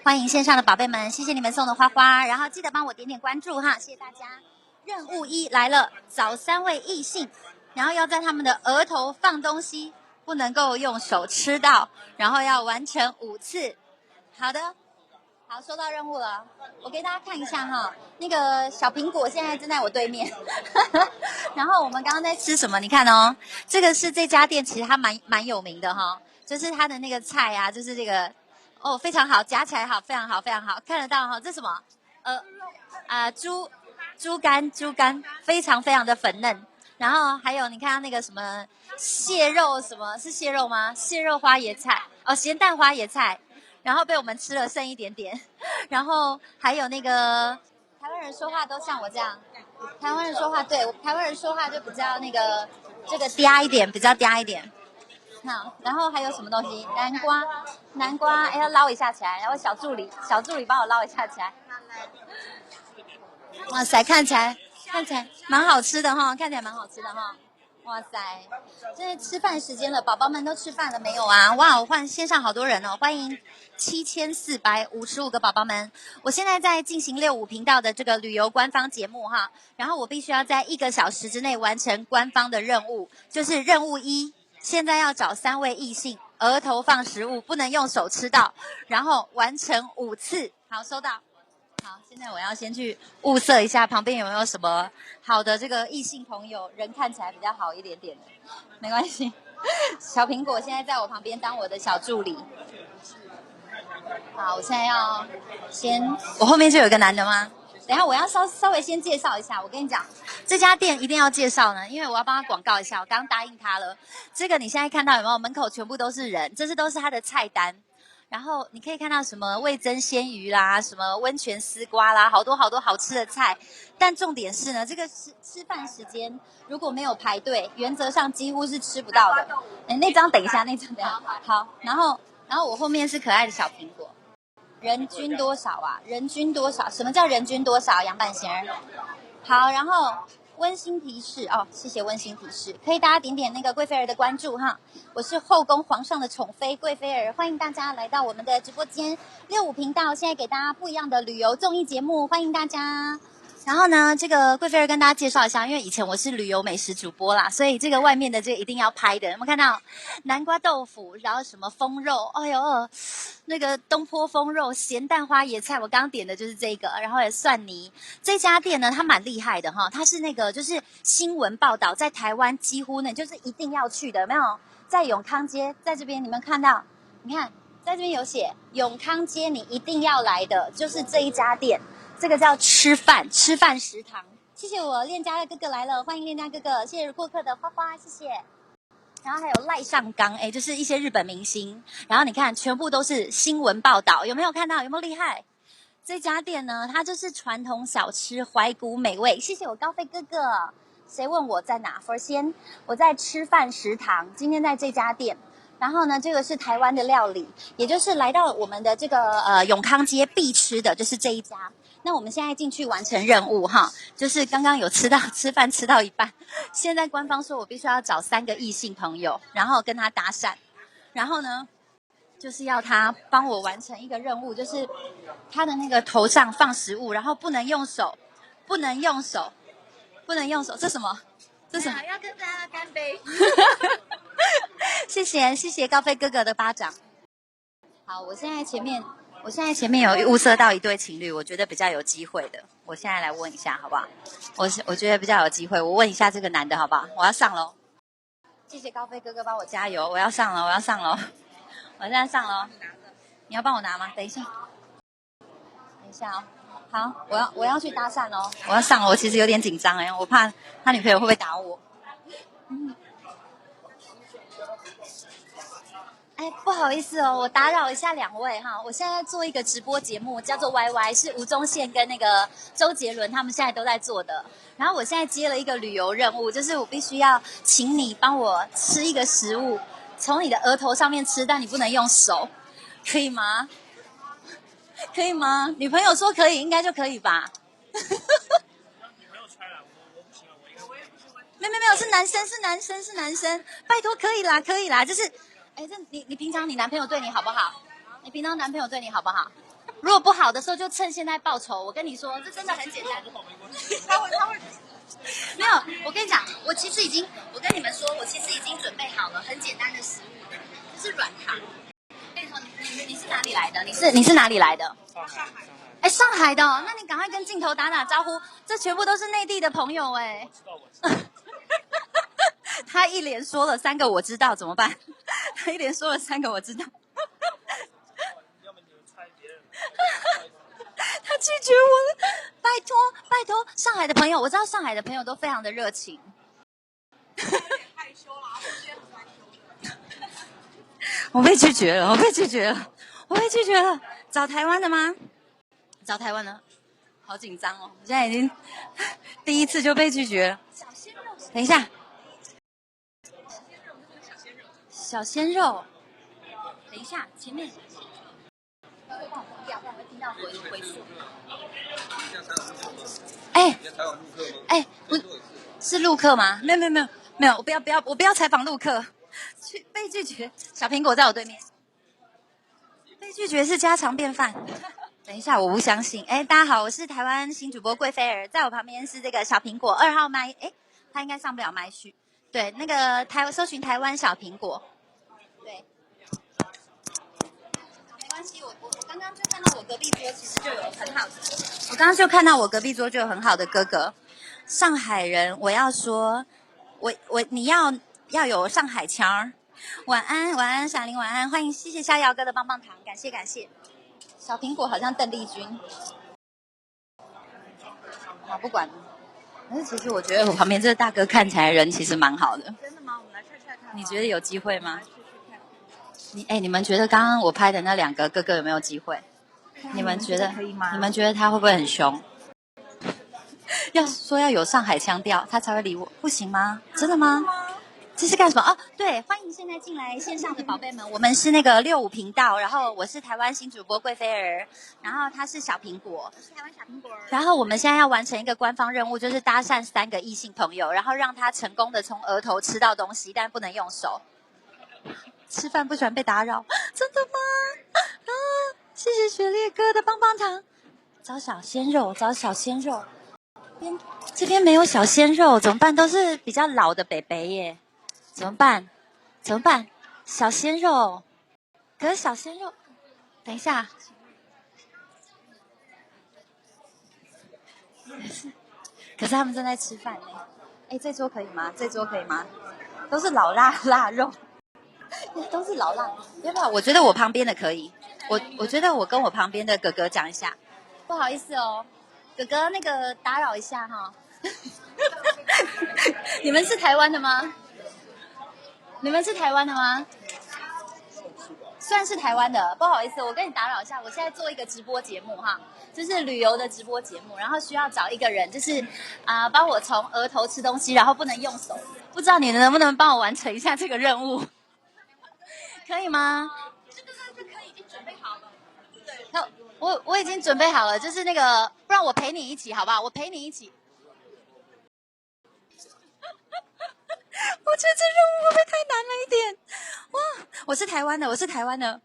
欢迎线上的宝贝们，谢谢你们送的花花，然后记得帮我点点关注哈，谢谢大家。任务1来了，找3位异性，然后要在他们的额头放东西，不能够用手吃到，然后要完成5次。好的，好，收到任务了。我给大家看一下哈，那个小苹果现在正在我对面，然后我们刚刚在吃什么？你看哦，这个是这家店，其实它蛮有名的哈，就是它的那个菜啊，就是这个。哦，非常好，夹起来好，非常好，非常好，看得到哈，这是什么？猪肝，非常非常的粉嫩。然后还有你看到那个什么蟹肉，什么是蟹肉吗？蟹肉花椰菜，哦，咸蛋花椰菜，然后被我们吃了剩一点点。然后还有那个台湾人说话都像我这样，台湾人说话对，台湾人说话就比较那个这个嗲一点，比较嗲一点。好，然后还有什么东西？南瓜，哎，要捞一下起来。然后小助理帮我捞一下起来。哇塞，看起来蛮好吃的哈，看起来蛮好吃的哈。哇塞，现在吃饭时间了，宝宝们都吃饭了没有啊？哇，我换线上好多人哦，欢迎7455个宝宝们。我现在在进行65频道的这个旅游官方节目哈，然后我必须要在1个小时之内完成官方的任务，就是任务1。现在要找3位异性，额头放食物，不能用手吃到，然后完成5次。好，收到。好，现在我要先去物色一下旁边有没有什么好的这个异性朋友，人看起来比较好一点点的，没关系。小苹果现在在我旁边当我的小助理。好，我现在要我后面就有一个男的吗？等一下我要稍微先介绍一下，我跟你讲，这家店一定要介绍呢，因为我要帮他广告一下，我刚刚答应他了。这个你现在看到有没有？门口全部都是人，都是他的菜单。然后你可以看到什么味噌鲜鱼啦，什么温泉丝瓜啦，好多好多好吃的菜。但重点是呢，这个吃饭时间如果没有排队，原则上几乎是吃不到的。那张等一下，那张等一下。好，然后我后面是可爱的小苹果。人均多少啊？人均多少？什么叫人均多少？杨板贤。好，然后温馨提示哦，谢谢温馨提示，可以大家点点那个贵妃儿的关注哈。我是后宫皇上的宠妃贵妃儿，欢迎大家来到我们的直播间65频道，现在给大家不一样的旅游综艺节目，欢迎大家。然后呢，这个贵妃儿跟大家介绍一下，因为以前我是旅游美食主播啦，所以这个外面的这个一定要拍的。有没有看到南瓜豆腐，然后什么风肉，哎呦，那个东坡风肉、咸蛋花椰菜，我刚点的就是这个，然后也蒜泥。这家店呢，它蛮厉害的哈，它是那个就是新闻报道，在台湾几乎呢就是一定要去的，有没有？在永康街，在这边你们看到，你看在这边有写永康街，你一定要来的就是这一家店。这个叫吃饭食堂，谢谢我恋家的哥哥来了，欢迎恋家哥哥，谢谢过客的花花，谢谢。然后还有赖上刚，哎，就是一些日本明星。然后你看，全部都是新闻报道，有没有看到？有没有厉害？这家店呢，它就是传统小吃，怀古美味。谢谢我高飞哥哥。谁问我在哪？佛先，我在吃饭食堂，今天在这家店。然后呢，这个是台湾的料理，也就是来到我们的这个永康街必吃的就是这一家。那我们现在进去完成任务哈，就是刚刚有吃饭吃到一半，现在官方说我必须要找3个异性朋友，然后跟他搭讪，然后呢，就是要他帮我完成一个任务，就是他的那个头上放食物，然后不能用手，这什么？这什么？要跟大家干杯。谢谢高飞哥哥的巴掌。好，我现在前面有物色到一对情侣，我觉得比较有机会的。我现在来问一下，好不好？我觉得比较有机会，我问一下这个男的，好不好？我要上楼。谢谢高飞哥哥帮我加油，我要上楼。我现在上楼。你要帮我拿吗？等一下哦。好，我要去搭讪哦。我要上楼，我其实有点紧张哎，我怕他女朋友会不会打我。哎，不好意思哦，我打扰一下2位哈。我现在做一个直播节目，叫做 YY， 是吴宗宪跟那个周杰伦他们现在都在做的。然后我现在接了一个旅游任务，就是我必须要请你帮我吃一个食物，从你的额头上面吃，但你不能用手，可以吗？可以吗？女朋友说可以，应该就可以吧？没有，是男生，拜托可以啦，就是。哎，这你平常你男朋友对你好不好？你平常男朋友对你好不好？如果不好的时候，就趁现在报仇。我跟你说，这真的很简单。他会。没有，我跟你讲，我跟你们说，我其实已经准备好了很简单的食物，就是软糖。跟你说，你是哪里来的？你是哪里来的？上海。哎，上海的、哦，那你赶快跟镜头打打招呼。这全部都是内地的朋友哎。他一连说了3个我知道，怎么办？他一连说了3个我知道。他拒绝我了，拜托拜托，上海的朋友，我知道上海的朋友都非常的热情。害羞啦，我被拒绝了，我被拒绝了，我被拒绝了。找台湾的吗？找台湾的，好紧张哦！我现在已经第一次就被拒绝了。等一下，小鲜肉，等一下，前面。会帮我关掉，不然会听到回复。哎，不是陆客吗？没有，我不要采访陆客。被拒绝，小苹果在我对面。被拒绝是家常便饭。等一下，我不相信。哎，大家好，我是台湾新主播桂菲儿，在我旁边是这个小苹果2号麦。哎，他应该上不了麦序。对，那个搜寻台湾小苹果。对。没关系，我刚刚就看到我隔壁桌其实就有很好的，我刚刚就看到我隔壁桌就有很好的哥哥，上海人。我要说，你要有上海腔儿。晚安，闪灵晚安，欢迎，谢谢逍遥哥的棒棒糖，感谢。小苹果好像邓丽君，好不管。但是其实我觉得我旁边这个大哥看起来人其实蛮好的。真的吗？我们来踹看。你觉得有机会吗？你们觉得刚刚我拍的那2个哥哥有没有机会？你们觉得可以吗？你们觉得他会不会很凶？要有上海腔调，他才会理我，不行吗？真的吗？这是干什么？哦，对，欢迎现在进来线上的宝贝们，我们是那个65频道，然后我是台湾新主播桂菲儿，然后他是小苹果，我是台湾小苹果。然后我们现在要完成一个官方任务，就是搭讪3个异性朋友，然后让他成功的从额头吃到东西，但不能用手。吃饭不喜欢被打扰，真的吗？啊，谢谢雪烈哥的棒棒糖。找小鲜肉，这边没有小鲜肉，怎么办？都是比较老的北北耶，怎么办？小鲜肉，可是小鲜肉，等一下，可是他们正在吃饭呢。哎，这桌可以吗？都是老腊肉。都是老辣，要不要？我觉得我旁边的可以，我觉得我跟我旁边的哥哥讲一下，不好意思哦，哥哥那个打扰一下哈。你们是台湾的吗？算是台湾的，不好意思，我跟你打扰一下，我现在做一个直播节目哈，就是旅游的直播节目，然后需要找一个人，就是帮我从额头吃东西，然后不能用手，不知道你能不能帮我完成一下这个任务？可以吗？这个是可以，已经准备好了。对，我已经准备好了，就是那个，不然我陪你一起，好不好？我陪你一起。我觉得这任务会不会太难了一点？哇，我是台湾的。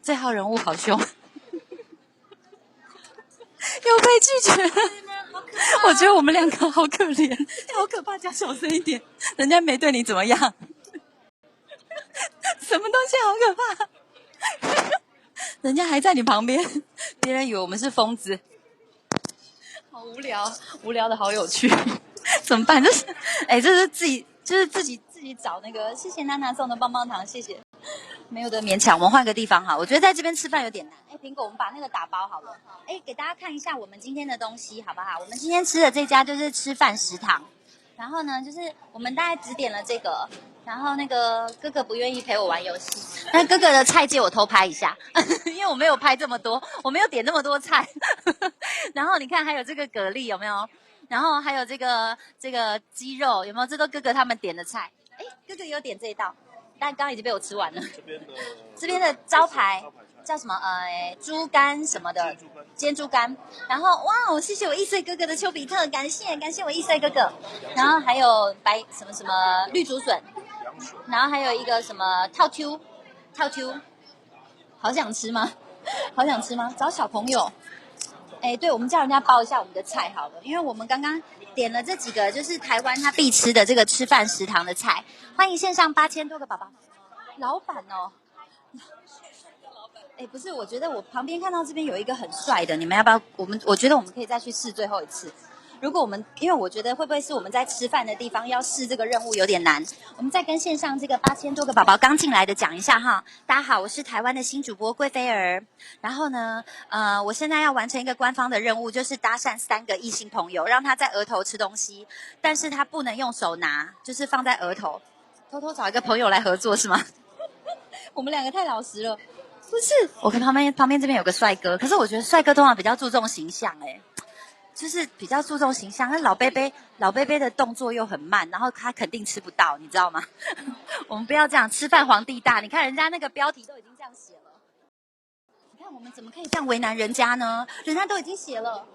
这号人物好凶，又被拒绝了。我觉得我们2个好可怜，好可怕，加小声一点，人家没对你怎么样。什么东西好可怕？人家还在你旁边，别人以为我们是疯子，好无聊的好有趣，怎么办？这是自己找那个。谢谢娜娜送的棒棒糖，谢谢。没有的勉强，我们换个地方好。我觉得在这边吃饭有点难。苹果，我们把那个打包好了。给大家看一下我们今天的东西好不好？我们今天吃的这家就是吃饭食堂，然后呢，就是我们大概只点了这个。然后那个哥哥不愿意陪我玩游戏，那哥哥的菜借我偷拍一下，因为我没有拍这么多，我没有点那么多菜。然后你看还有这个蛤蜊有没有？然后还有这个鸡肉有没有？这都哥哥他们点的菜。哥哥有点这一道，但刚刚已经被我吃完了。这边的招牌叫什么？猪肝什么的，煎猪肝。然后哇，谢谢我1岁哥哥的丘比特，感谢我1岁哥哥。然后还有什么绿竹笋。然后还有一个什么套 Q，好想吃吗？好想吃吗？找小朋友。哎，对，我们叫人家包一下我们的菜好了，因为我们刚刚点了这几个，就是台湾他必吃的这个吃饭食堂的菜。欢迎线上8000多个宝宝，老板哦。哎，不是，我觉得我旁边看到这边有一个很帅的，你们要不要？我觉得我们可以再去试最后一次。如果我们，因为我觉得会不会是我们在吃饭的地方要试这个任务有点难，我们再跟线上这个8000多个宝宝刚进来的讲一下哈。大家好，我是台湾的新主播贵菲儿。然后呢，我现在要完成一个官方的任务，就是搭讪3个异性朋友，让他在额头吃东西，但是他不能用手拿，就是放在额头，偷偷找一个朋友来合作是吗？我们2个太老实了。不是，我看旁边这边有个帅哥，可是我觉得帅哥通常比较注重形象，就是比较注重形象。那老贝贝的动作又很慢，然后他肯定吃不到，你知道吗？我们不要这样，吃饭皇帝大。你看人家那个标题都已经这样写了，你看我们怎么可以这样为难人家呢？人家都已经写了，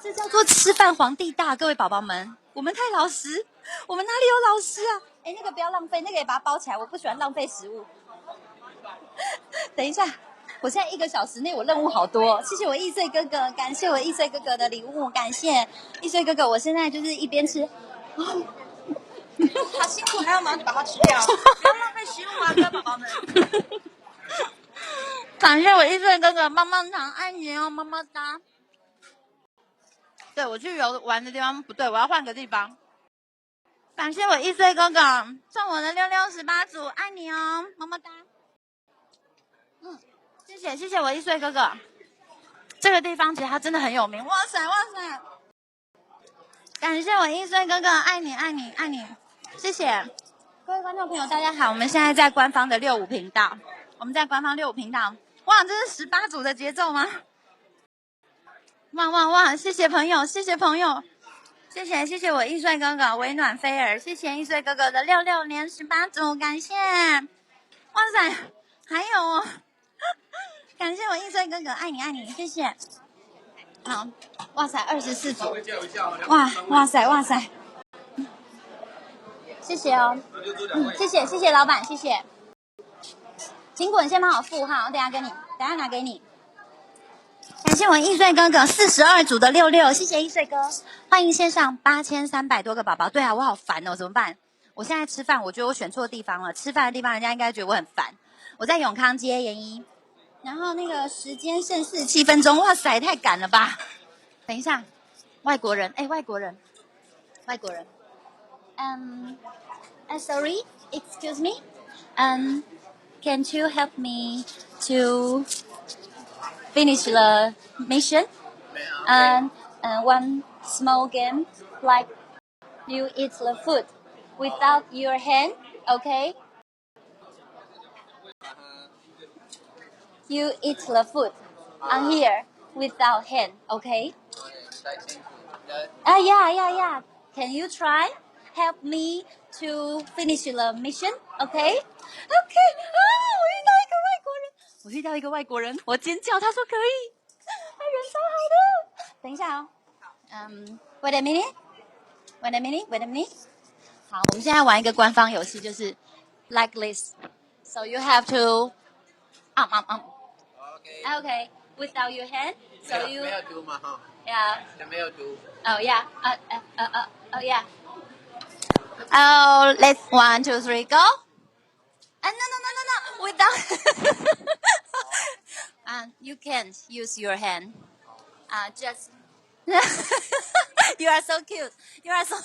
这叫做吃饭皇帝大。各位宝宝们，我们太老实，我们哪里有老实啊？哎，那个不要浪费，那个也把它包起来，我不喜欢浪费食物。等一下，我现在1个小时内我任务好多，谢谢我易碎哥哥，感谢我易碎哥哥的礼物，感谢易碎哥哥。我现在就是一边吃，好辛苦，还要忙着把它吃掉，不要浪费食物啊，各位宝宝们。感谢我易碎哥哥棒棒糖，爱你哦，么么哒。对，我去游玩的地方不对，我要换个地方。感谢我易碎哥哥送我的6618组，爱你哦，么么哒。谢谢我易碎哥哥。这个地方其实它真的很有名，哇塞哇塞！感谢我易碎哥哥，爱你爱你爱你，谢谢各位观众朋友，大家好，我们现在在官方的65频道，我们在官方65频道，哇，这是18组的节奏吗？哇哇哇！谢谢朋友，谢谢朋友，谢谢我易碎哥哥，微暖菲儿，谢谢易碎哥哥的66连18组，感谢！哇塞，还有哦。感谢我易碎哥哥，爱你爱你，谢谢。好，哇塞，24组，哇塞，谢谢哦，谢谢老板，谢谢。请滚，先帮我付哈，我等下拿给你。感谢我易碎哥哥42组的66，谢谢易碎哥，欢迎线上8300多个宝宝。对啊，我好烦哦，怎么办？我现在吃饭，我觉得我选错地方了，吃饭的地方人家应该觉得我很烦。我在永康街研一。然后那个时间剩47分钟，哇塞，太赶了吧！等一下，外国人，sorry, excuse me, can you help me to finish the mission? One small game, like you eat the food without your hand, okay? You eat the food on here without hand, okay? Yeah. Can you try? Help me to finish the mission, okay? Okay. 我遇到一个外国人，我尖叫，他说可以，他人超好的。等一下哦，wait a minute. 好，我们现在玩一个官方游戏，就是 like this. So you have to Okay, without your hand. So you 没有读嘛哈 yeah. 没有读 Oh yeah. Oh yeah. Oh, let's 1, 2, 3, go. No. Without. You can't use your hand. Just. You are so cute. You are so.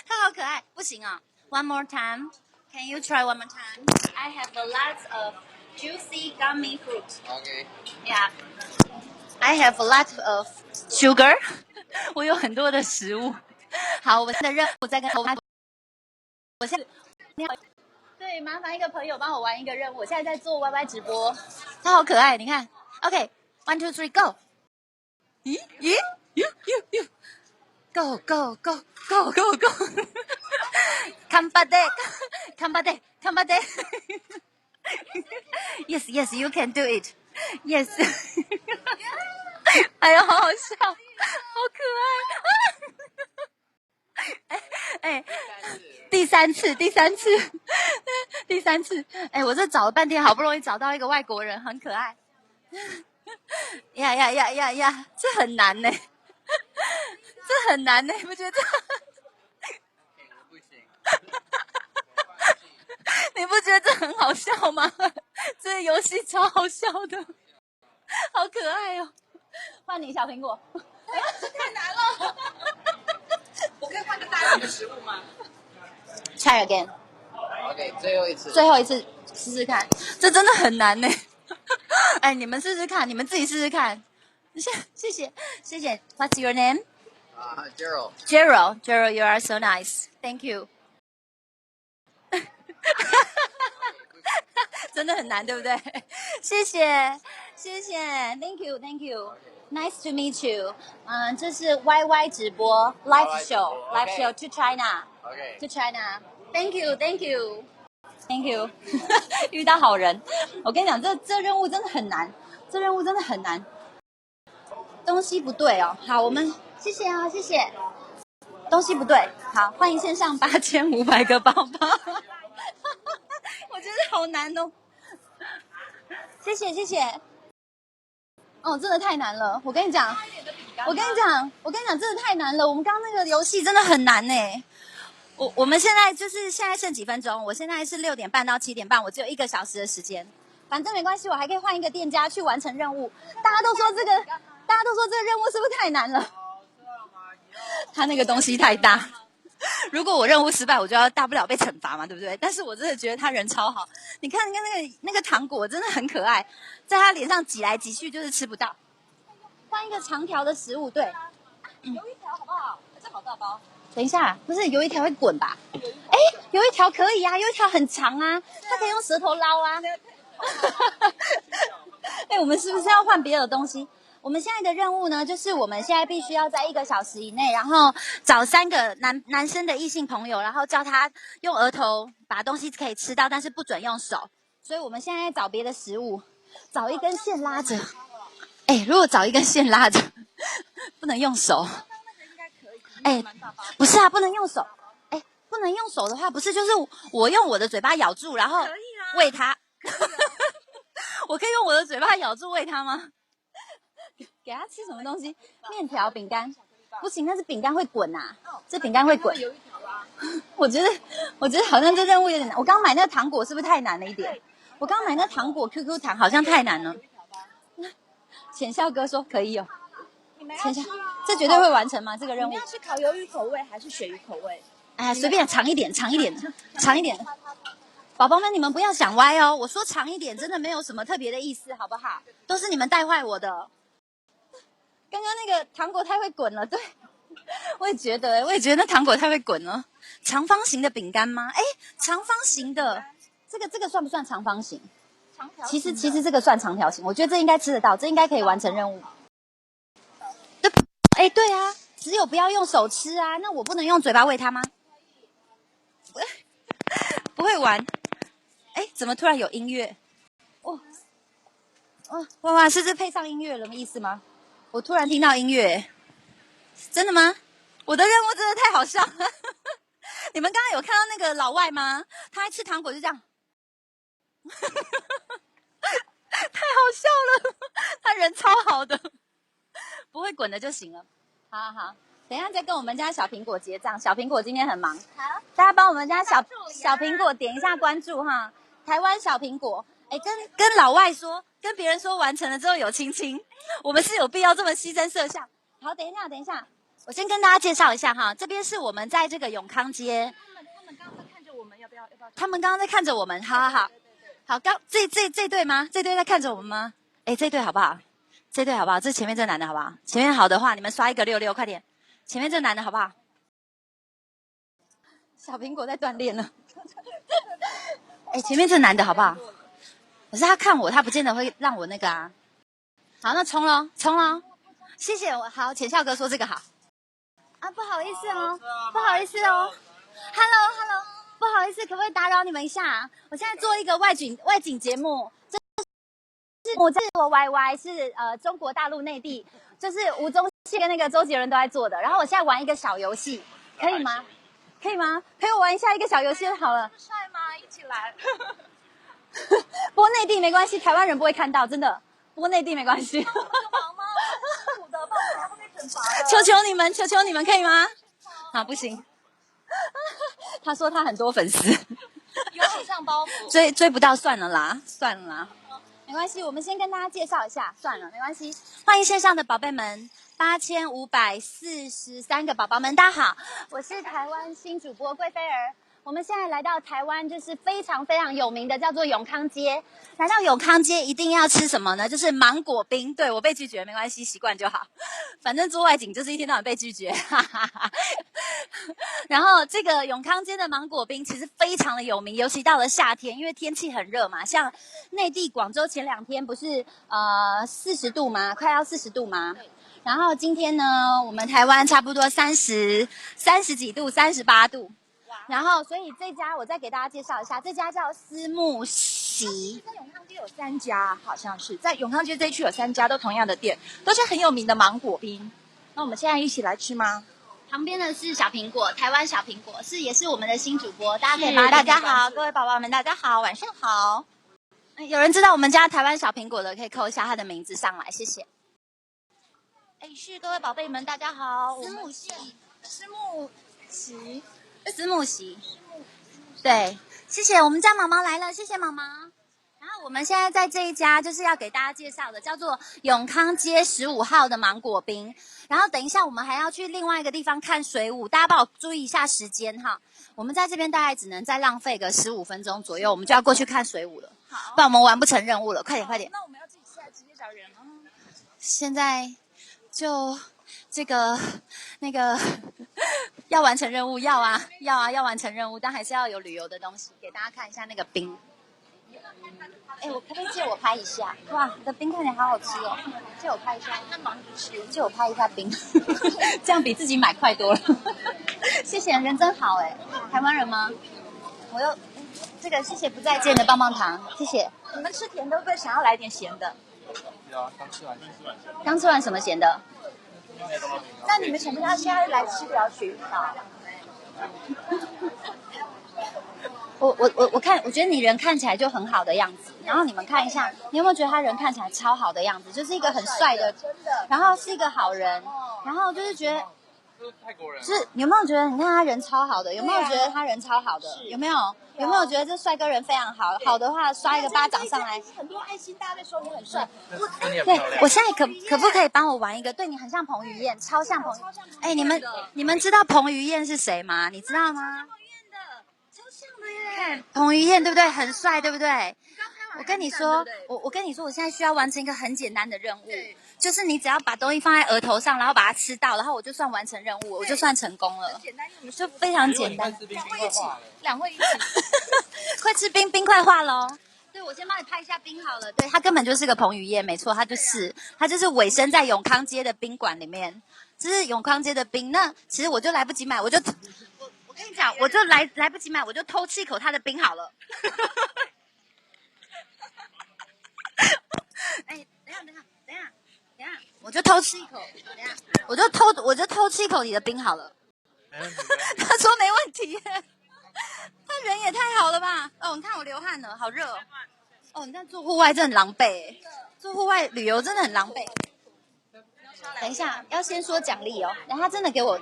他好可爱，不行啊。One more time. Can you try one more time? I have a lot of juicy gummy fruit. OK Yeah. I have a lot of sugar. 我有很多的食物。好，我们的任务再跟我现在对，麻烦一个朋友帮我玩一个任务。我现在在做 YY 直播，他好可爱，你看。OK, 1, 2, 3, go. 咦，Go. Come back. Yes, you can do it. Yes. 哎呦，好好笑，好可爱。第三次， 3次。哎，我这找了半天，好不容易找到一个外国人，很可爱。呀，这很难呢，这很难呢，你不觉得？你不觉得这很好笑吗？这个游戏超好笑的，好可爱哦！换你小苹果，这太难了。我可以换个大一点的食物吗 ？Try again。OK，最后一次。最后一次试试看，这真的很难呢。哎，你们试试看，你们自己试试看。谢谢。What's your name? Gerald. Gerald, you are so nice. Thank you. 真的很难，对不对？谢谢。Thank you. Nice to meet you. 这是 YY 直播 live show to China. To China. Thank you. 遇到好人，我跟你讲，这任务真的很难，东西不对哦。好，我们谢谢。东西不对，好，欢迎线上8500个包包。我觉得好难哦。谢谢。哦，真的太难了，我跟你讲，真的太难了。我们刚刚那个游戏真的很难呢。我们现在剩几分钟？我现在是6点半到7点半，我只有1个小时的时间。反正没关系，我还可以换一个店家去完成任务。大家都说这个任务是不是太难了？他那个东西太大，如果我任务失败，我就要大不了被惩罚嘛，对不对？但是我真的觉得他人超好。你看那个糖果真的很可爱，在他脸上挤来挤去就是吃不到。换一个长条的食物，对。邮一条好不好？这好大包。等一下，不是有一条会滚吧？哎，有一条可以啊，有一条很长啊，它可以用舌头捞啊。哎，我们是不是要换别的东西？我们现在的任务呢，就是我们现在必须要在1个小时以内，然后找3个男生的异性朋友，然后叫他用额头把东西可以吃到，但是不准用手。所以我们现在找别的食物，找一根线拉着。哎，如果找一根线拉着，不能用手。哎，不是啊，不能用手。哎，不能用手的话，不是就是我用我的嘴巴咬住，然后喂它。我可以用我的嘴巴咬住喂它吗？给它吃什么东西？面条、饼干？不行，那是饼干会滚啊！这饼干会滚。我觉得好像这任务有点难。我刚买那个糖果是不是太难了一点？我刚买那糖果 QQ 糖好像太难了。浅笑哥说可以哦。浅笑，这绝对会完成吗？这个任务？你要是烤鱿鱼口味还是鳕鱼口味？哎，随便长一点的。宝宝们，你们不要想歪哦。我说长一点，真的没有什么特别的意思，好不好？都是你们带坏我的。刚刚那个糖果太会滚了，对，我也觉得那糖果太会滚了。长方形的饼干吗？哎，长方形的，这个算不算长方形？其实这个算长条形，我觉得这应该吃得到，这应该可以完成任务。哎，对啊，只有不要用手吃啊，那我不能用嘴巴喂它吗？不会玩。哎，怎么突然有音乐？哇，是配上音乐了的意思吗？我突然听到音乐，真的吗？我的任务真的太好笑了。你们刚刚有看到那个老外吗？他吃糖果就这样，太好笑了。他人超好的，不会滚的就行了。好，等一下再跟我们家小苹果结账。小苹果今天很忙，好，大家帮我们家小苹果点一下关注哈。台湾小苹果，哎，跟老外说，跟别人说完成了之后有亲亲，我们是有必要这么牺牲色相。好，等一下，我先跟大家介绍一下哈，这边是我们在这个永康街。他们刚刚在看着我们，要不要？他们刚刚在看着我们，好，这对吗？这对在看着我们吗？哎，这对好不好？这前面这男的好不好？前面好的话，你们刷一个66，快点！前面这男的好不好？小苹果在锻炼了。哎，前面这男的好不好？可是他看我，他不见得会让我那个啊。好，那冲咯，谢谢我。好，浅笑哥说这个好。啊，不好意思哦。Hello， 不好意思，可不可以打扰你们一下？我现在做一个外景节目。我YY 是中国大陆内地，就是吴宗宪跟那个周杰伦都在做的。然后我现在玩一个小游戏，可以吗？陪我玩一下一个小游戏就好了。帅吗？一起来。来。播内地没关系，台湾人不会看到，真的。播内地没关系。帮忙吗？苦的，帮忙会被惩罚的。求求你们，求求你们，可以吗？好，不行。他说他很多粉丝，有偶像包追袱。不到，算了啦，算了啦，没关系。我们先跟大家介绍一下，算了，没关系。欢迎线上的宝贝们，8543个宝宝们，大家好，我是台湾新主播贵菲儿。我们现在来到台湾，就是非常非常有名的，叫做永康街。来到永康街一定要吃什么呢？就是芒果冰。对，我被拒绝没关系，习惯就好。反正做外景就是一天到晚被拒绝。然后这个永康街的芒果冰其实非常的有名，尤其到了夏天，因为天气很热嘛。像内地广州前2天不是40度吗？快要40度吗？然后今天呢，我们台湾差不多30几度，38度。然后，所以这家我再给大家介绍一下，这家叫思慕席。在永康街有3家，好像是在永康街这一区有3家，都同样的店，都是很有名的芒果冰。那我们现在一起来吃吗？旁边的是小苹果，台湾小苹果也是我们的新主播，大家可以帮大家好，各位宝宝们大家好，晚上好。有人知道我们家台湾小苹果的，可以扣一下他的名字上来，谢谢。是各位宝贝们大家好，思慕席，思慕席，对，谢谢，我们家毛毛来了，谢谢毛毛。然后我们现在在这一家就是要给大家介绍的，叫做永康街15号的芒果冰。然后等一下我们还要去另外一个地方看水舞，大家帮我注意一下时间哈。我们在这边大概只能再浪费个15分钟左右，我们就要过去看水舞了。好，不然我们完不成任务了，快点快点。那我们要自己下来直接找人吗？现在就这个那个要完成任务，要完成任务，但还是要有旅游的东西给大家看一下那个冰。我可不可以借我拍一下？哇，你的冰看起来好好吃哦，借我拍一下。那忙着吃，借我拍一下冰，这样比自己买快多了。谢谢，人真好哎，台湾人吗？我又这个谢谢不再见的棒棒糖，谢谢。你们吃甜的会不会想要来点咸的？有啊，刚吃完什么咸的？那你们想不想现在来吃条鳕鱼堡？我看，我觉得你人看起来就很好的样子。然后你们看一下，你有没有觉得他人看起来超好的样子？就是一个很帅的，然后是一个好人，然后就是觉得，泰国人，是有没有觉得？你看他人超好的，有没有觉得他人超好的？有没有？有没有觉得这帅哥人非常好？好的话刷一个巴掌上来。很多爱心，大家在说你很帅。对，我现在可不可以帮我玩一个？对你很像彭于晏，超像彭。你们知道彭于晏是谁吗？你知道吗？看彭于晏对不对？很帅对不对？我跟你说，我跟你说，我现在需要完成一个很简单的任务，就是你只要把东西放在额头上，然后把它吃到，然后我就算完成任务，我就算成功了，就非常简单。两会一起，快吃冰，冰快化喽！对，我先帮你拍一下冰好了。对，他根本就是个彭于晏，没错，他就是尾身在永康街的宾馆里面，这是永康街的冰。那其实我就来不及买，我跟你讲，我就来不及买，我就偷吃一口他的冰好了。等一下，我就偷吃一口，我就偷吃一口你的冰好了。他说没问题，他人也太好了吧？哦，你看我流汗了，好热哦。哦，你看住户外真的很狼狈，住户外旅游真的很狼狈。等一下，要先说奖励哦。然后他真的给我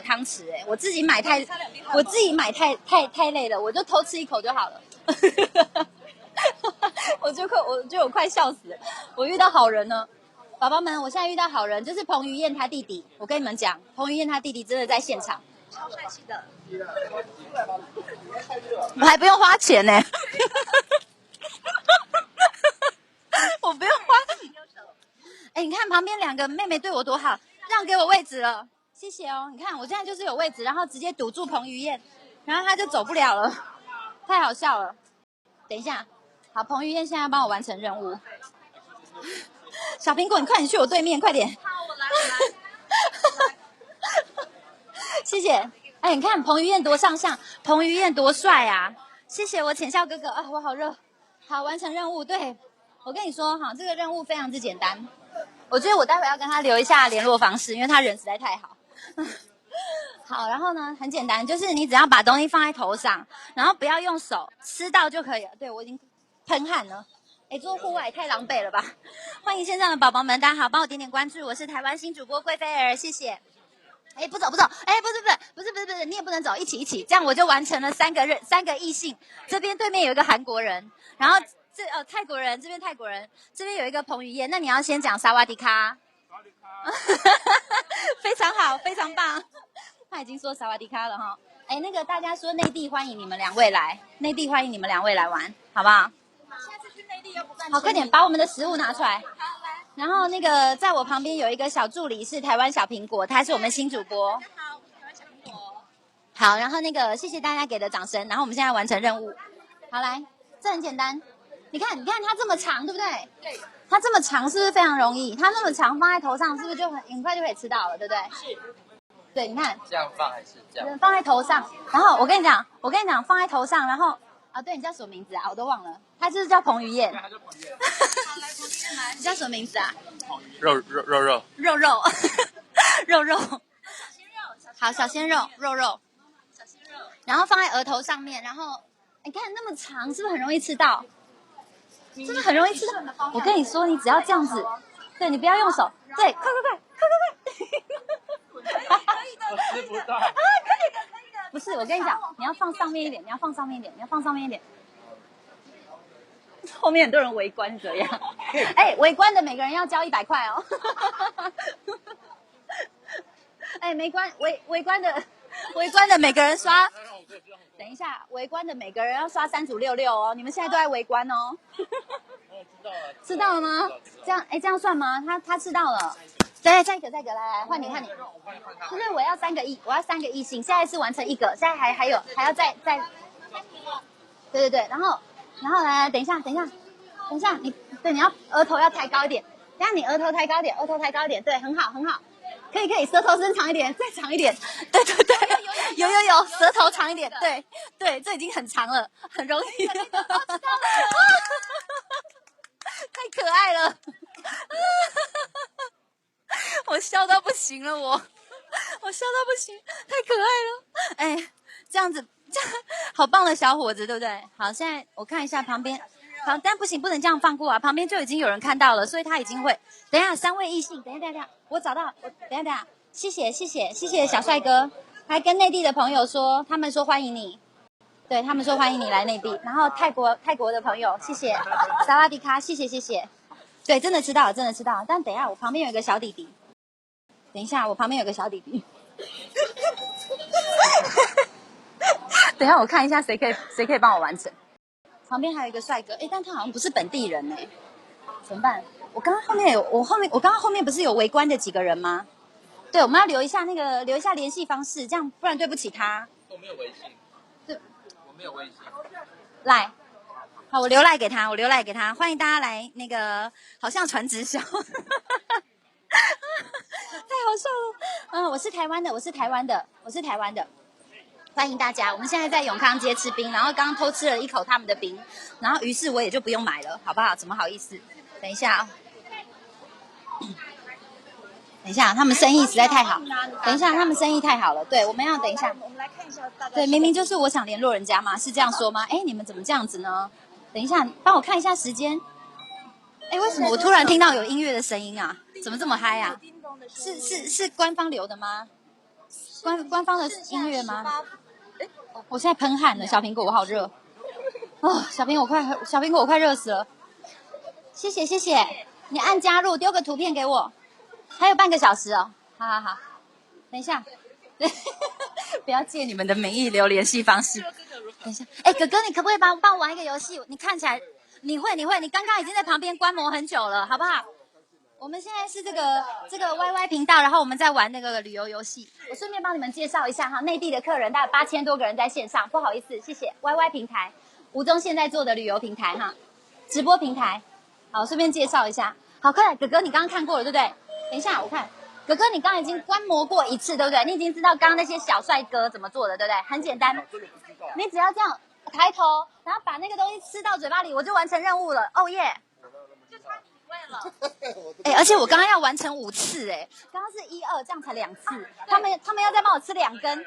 汤匙哎，我自己买太累了，我就偷吃一口就好了。我觉得我快笑死了，我遇到好人了，宝宝们，我现在遇到好人，就是彭于晏他弟弟。我跟你们讲，彭于晏他弟弟真的在现场，超帅气的。我还不用花钱呢。我不用花。你看旁边2个妹妹对我多好，让给我位置了，谢谢哦。你看我现在就是有位置，然后直接堵住彭于晏，然后他就走不了了，太好笑了。等一下，好，彭于晏现在要帮我完成任务。小苹果，你快点去我对面，快点。好，我来。谢谢。你看彭于晏多上相，彭于晏多帅啊！谢谢我浅笑哥哥啊，我好热。好，完成任务。对，我跟你说哈，这个任务非常之简单。我觉得我待会要跟他留一下联络方式，因为他人实在太好。好，然后呢，很简单，就是你只要把东西放在头上，然后不要用手吃到就可以了。对，我已经喷汗了。哎，做户外也太狼狈了吧！欢迎线上的宝宝们，大家好，帮我点点关注，我是台湾新主播贵菲儿，谢谢。哎，不走，哎，不是，你也不能走，一起，这样我就完成了三个异性。这边对面有一个韩国人，然后泰国人，这边泰国人，这边有一个彭于晏，那你要先讲萨瓦迪卡。非常好，非常棒。他已经说萨瓦迪卡了哈。哎，那个大家说内地欢迎你们两位来，内地欢迎你们两位来玩，好不好？下次去内地要不办？好，快点把我们的食物拿出来。好，来。然后那个在我旁边有一个小助理是台湾小苹果，他是我们新主播。大家好，我是台湾小苹果。好，然后那个谢谢大家给的掌声，然后我们现在完成任务。好，来，这很简单。你看它这么长，对不对？对。它这么长是不是非常容易？它那么长放在头上，是不是就很快就可以吃到了，对不对？是。对，你看。这样放还是这样？放在头上，然后我跟你讲，放在头上，然后啊，对你叫什么名字啊？我都忘了，他就是叫彭于晏。他叫彭于晏。好，来，彭于晏来。你叫什么名字啊？肉。肉。好，小鲜肉，肉。小鲜肉。然后放在额头上面，然后你看那么长，是不是很容易吃到？是不是很容易吃到？我跟你说，你只要这样子，对你不要用手，对，快。可以的，吃不到。可以的。不是，我跟你讲，你要放上面一点，后面很多人围观这样。哎，围观的每个人要交100块哦。哎，围观的每个人刷。等一下，围观的每个人要刷3组66哦。你们现在都在围观哦。知道了吗？这样算吗？他吃到了。再一个，来，换你。就是我要3个异性，现在是完成1个，现在还要再。对，然后来，等一下，你要额头要抬高一点，等一下你额头抬高一点，对，很好，可以，舌头伸长一点，再长一点，对，有，舌头长一点，对，这已经很长了，很容易，太可爱了，我笑到不行了，我笑到不行，太可爱了，哎，这样好棒的小伙子，对不对？好，现在我看一下旁边。好，但不行，不能这样放过啊！旁边就已经有人看到了，所以他已经会。等一下，3位异性，等一下，我找到，等一下，谢谢小帅哥，还跟内地的朋友说，他们说欢迎你，对他们说欢迎你来内地，然后泰国的朋友，谢谢，萨瓦迪卡，谢谢，对，真的知道，但等一下，我旁边有一个小弟弟，等一下，我看一下谁可以帮我完成。旁边还有一个帅哥，但他好像不是本地人哎，怎么办？我刚刚后面不是有围观的几个人吗？对，我们要留一下联系方式，这样不然对不起他。我没有微信。对，我没有微信。来，好，我留赖给他，欢迎大家来那个，好像传直销，太好笑了。我是台湾的。欢迎大家，我们现在在永康街吃冰，然后刚刚偷吃了1口他们的冰，然后于是我也就不用买了，好不好？怎么好意思？等一下，他们生意实在太好。他们生意太好了。对，我们要等一下。我们来看一下大家。对，明明就是我想联络人家嘛，是这样说吗？哎，你们怎么这样子呢？等一下，帮我看一下时间。哎，为什么我突然听到有音乐的声音啊？怎么这么嗨啊？是官方留的吗？官方的音乐吗？我现在喷汗了，小苹果，我好热哦！小苹果，我快热死了。谢谢，你按加入，丢个图片给我。还有半个小时哦，好，等一下，不要借你们的名义留联系方式。等一下，哎，哥哥，你可不可以帮我玩一个游戏？你看起来你会，你刚刚已经在旁边观摩很久了，好不好？我们现在是这个 YY 频道，然后我们在玩那个旅游游戏。我顺便帮你们介绍一下哈，内地的客人大概8000多个人在线上，不好意思，谢谢 YY 平台，吴宗现在做的旅游平台哈，直播平台。好，顺便介绍一下。好，快来，哥哥，你刚刚看过了对不对？等一下，我看，哥哥，你刚刚已经观摩过1次，对不对？你已经知道刚刚那些小帅哥怎么做的，对不对？很简单，你只要这样抬头，然后把那个东西吃到嘴巴里，我就完成任务了。哦耶！就差你哎，而且我刚刚要完成5次，哎，刚刚是1、2，这样才2次。他们要再帮我吃2根，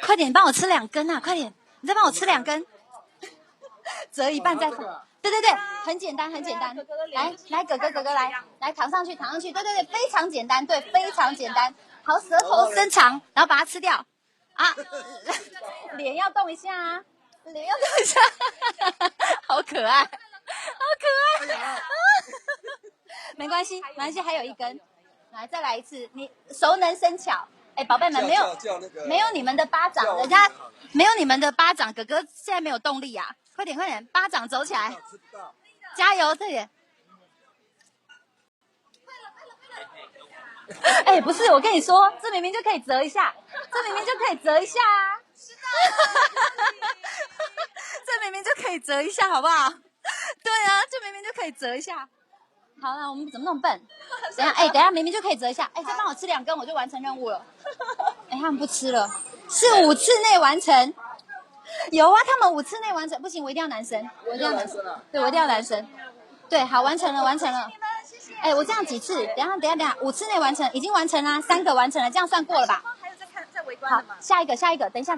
快点，你帮我吃2根啊！快点，你再帮我吃2根，折一半再放。对，很简单。来，哥哥来，躺上去。对，非常简单，对，非常简单。好，舌头伸长，然后把它吃掉啊！脸要动一下啊，好可爱。没关系，还有1根，来再来一次，你熟能生巧。哎，宝贝们，没有你们的巴掌，人家没有你们的巴掌，哥哥现在没有动力啊！快点，巴掌走起来，加油，这里。哎，不是，我跟你说，这明明就可以折一下，啊！这明明就可以折一下，好不好？对啊，这明明就可以折一下。好了，我们怎么那么笨？等一下，明明就可以折一下。哎，再帮我吃2根，我就完成任务了。哎，他们不吃了，是5次内完成。有啊，他们5次内完成，不行，我一定要男生，对，我一定要男生。对，好，完成了。哎，我这样几次？等一下，5次内完成，已经完成啦，3个完成了，这样算过了吧？还有在围观的吗？好，下一个，等一下。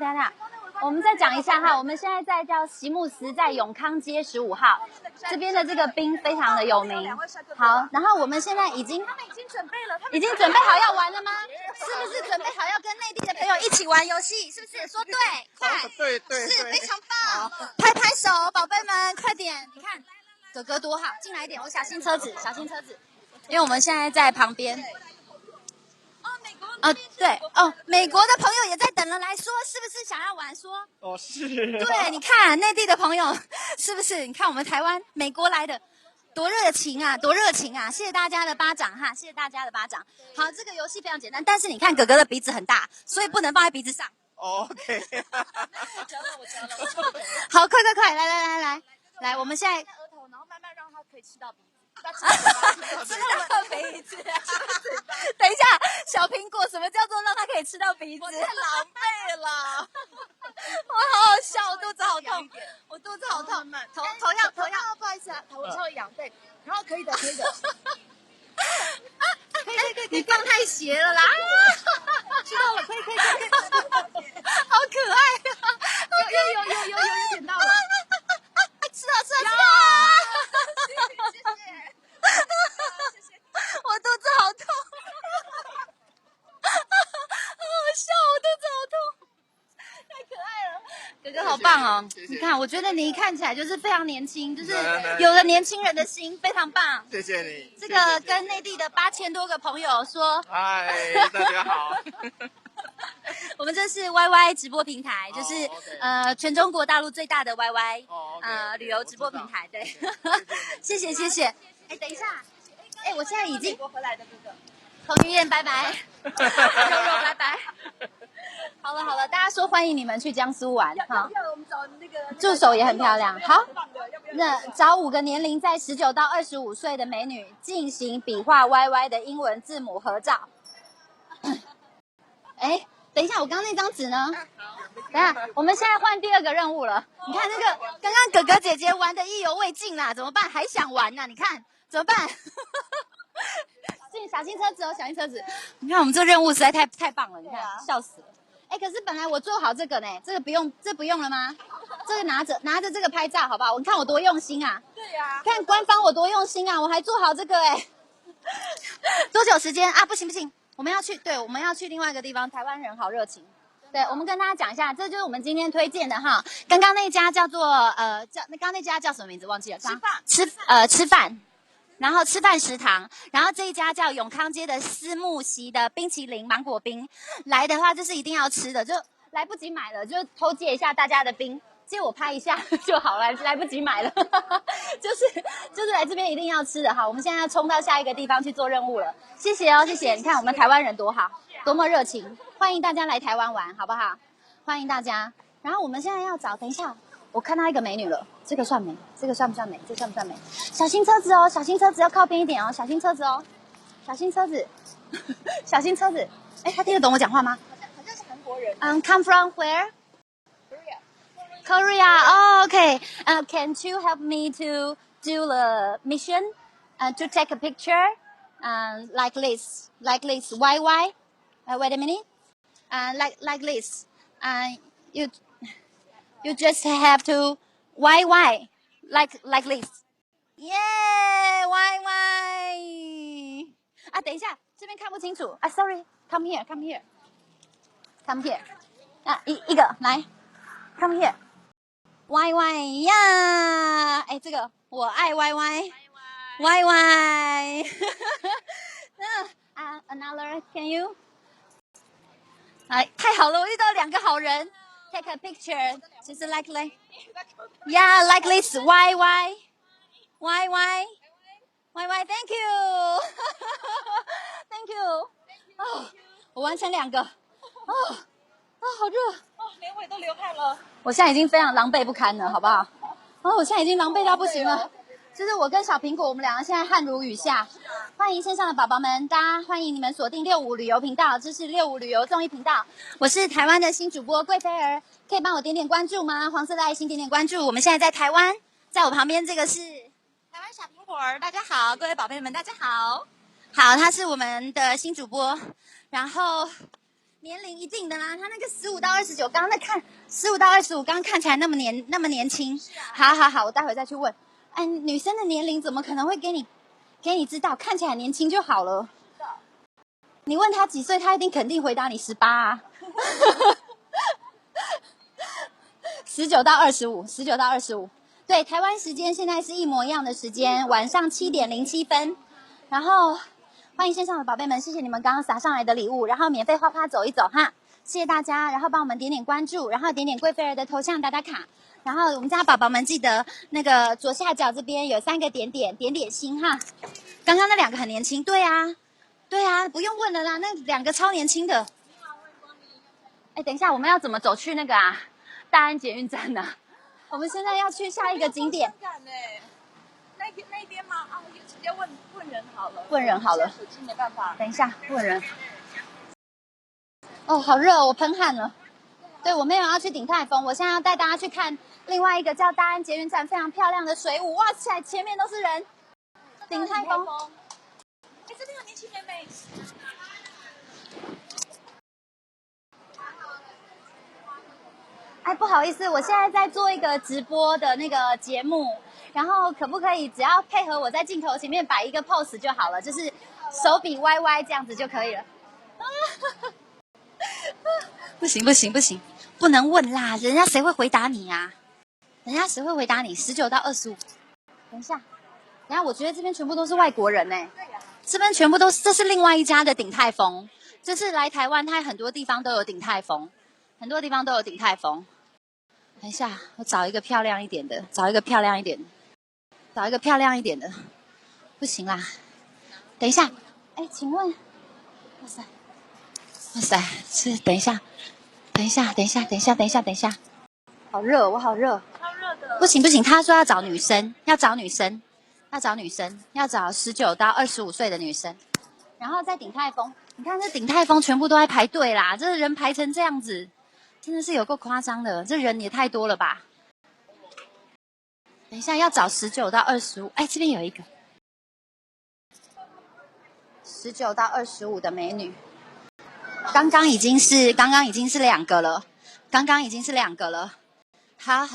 我们再讲一下哈，我们现在在叫席慕斯，在永康街15号，这边的这个冰非常的有名。好，然后我们现在已经准备好要玩了吗？是不是准备好要跟内地的朋友一起玩游戏？是不是？说对，快，对，是非常棒，拍拍手，宝贝们，快点！你看哥哥多好，进来一点，我小心车子，因为我们现在在旁边。对美国的朋友也在等人来说，是不是想要玩？说是。对，你看内地的朋友是不是？你看我们台湾、美国来的，多热情啊！谢谢大家的巴掌哈，好，这个游戏非常简单，但是你看哥哥的鼻子很大，所以不能放在鼻子上。OK。我教了。好，快，来，我们现在额头，然后慢慢让他可以吃到鼻子。吃到鼻子，等一下，小苹果，什么叫做让他可以吃到鼻子？我太狼狈了，我好好笑，我肚子好痛，头要，不好意思啊，头稍微痒，对，然后可以的，你放太斜了啦，知道了，可以，好可爱啊，有点到了，吃到，谢谢，我肚子好痛，好笑，我肚子好痛，太可爱了，哥哥好棒哦！谢谢你看，我觉得你看起来就是非常年轻，就是有了年轻人的心，非常棒。谢谢你。这个跟内地的8000多个朋友说，嗨，大家好。我们这是 YY 直播平台，就是全中国大陆最大的 YY 旅游直播平台。对，谢谢。哎，等一下，哎，我现在已经美国回来的哥哥，彭于晏拜拜，肉拜拜。好了，大家说欢迎你们去江苏玩哈。我们找那个助手也很漂亮。好，那找5个年龄在19到25岁的美女进行比划 YY 的英文字母合照。哎，等一下，我刚刚那张纸呢？等一下，我们现在换第2个任务了。你看那个，刚刚哥哥姐姐玩的意犹未尽啦，怎么办？还想玩呢？你看怎么办？小心车子哦，小心车子！你看我们这任务实在太棒了，你看笑死了。哎，可是本来我做好这个呢，这不用了吗？这个拿着这个拍照好不好？你看我多用心啊！对呀，看官方我多用心啊，我还做好这个哎。多久时间啊？不行，我们要去另外一个地方。台湾人好热情。对，我们跟大家讲一下，这就是我们今天推荐的哈。刚刚那家叫做刚刚那家叫什么名字忘记了？吃饭。然后吃饭食堂，然后这一家叫永康街的思慕席的冰淇淋芒果冰，来的话就是一定要吃的，就来不及买了，就偷借一下大家的冰，借我拍一下就好了，来不及买了，就是来这边一定要吃的哈。我们现在要冲到下一个地方去做任务了，谢谢哦，谢谢。你看我们台湾人多好，多么热情，欢迎大家来台湾玩，好不好？欢迎大家。然后我们现在要找，等一下。我看到一个美女了，这个算美？这个算不算美？这算不算美？小心车子哦，小心车子要靠边一点哦，小心车子哦，小心车子，小心车子。哎，他听得懂我讲话吗？好像是韩国人。Come from where? Korea. Oh, OK. Can you help me to do the mission? To take a picture, like this, Why? Wait a minute. Like this. You you just have to why like this. Why? 啊，等一下，这边看不清楚啊，sorry，come here，啊，一个来 come here， 歪呀，哎，这个我爱歪，another can you？ 哎，太好了，我遇到2个好人 ，take a picture， 就是 like yeah，like this， why，thank you，thank you， 哦，我完成2个，好热，连我都流汗了。我现在已经非常狼狈不堪了，好不好？我现在已经狼狈到不行了。就是我跟小苹果，我们2个现在汗如雨下。欢迎线上的宝宝们，大家欢迎你们锁定65旅游频道，这是65旅游综艺频道。我是台湾的新主播贵菲儿，可以帮我点点关注吗？黄色的爱心点点关注。我们现在在台湾，在我旁边这个是台湾小苹果儿，大家好，各位宝贝们，大家好。好，他是我们的新主播，然后年龄一定的啦，他那个15到29，刚刚在看15到25，刚刚看起来那么年轻。好，我待会再去问。女生的年龄怎么可能会给你知道？看起来年轻就好了。你问他几岁，他一定肯定回答你18啊。19到25，对，台湾时间现在是一模一样的时间，晚上7点07分。然后欢迎线上的宝贝们，谢谢你们刚刚撒上来的礼物，然后免费花花走一走哈，谢谢大家，然后帮我们点点关注，然后点点贵妃儿的头像打打卡。然后我们家宝宝们记得那个左下角这边有3个点点心哈。刚刚那2个很年轻，对啊，不用问了啦，那2个超年轻的。哎，等一下，我们要怎么走去那个大安捷运站呢？我们现在要去下一个景点。那边吗？就直接问人好了。问人好了。手机没办法。等一下，问人。哦，好热哦，我喷汗了。对，我没有要去鼎泰丰，我现在要带大家去看另外一个叫大安捷运站非常漂亮的水舞。哇塞，前面都是人。鼎泰丰。哎，这边有年轻妹妹。哎，不好意思，我现在在做一个直播的那个节目，然后可不可以只要配合我在镜头前面摆一个 pose 就好了，就是手比歪这样子就可以了。不行，不能问啦，人家谁会回答你啊？人家谁会回答你？19到25。等一下，我觉得这边全部都是外国人欸。这边全部都是，这是另外一家的鼎泰丰。就是来台湾，它很多地方都有鼎泰丰，等一下，我找一个漂亮一点的，不行啦。等一下，哎，请问，哇塞，是等一下，好热，我好热，超热的。不行，他说要找女生，19到25岁的女生。然后在鼎泰丰，你看这鼎泰丰全部都在排队啦，这人排成这样子，真的是有够夸张的，这人也太多了吧。等一下要找19到25，哎，这边有一个19到25的美女，刚刚已经是2个了，好，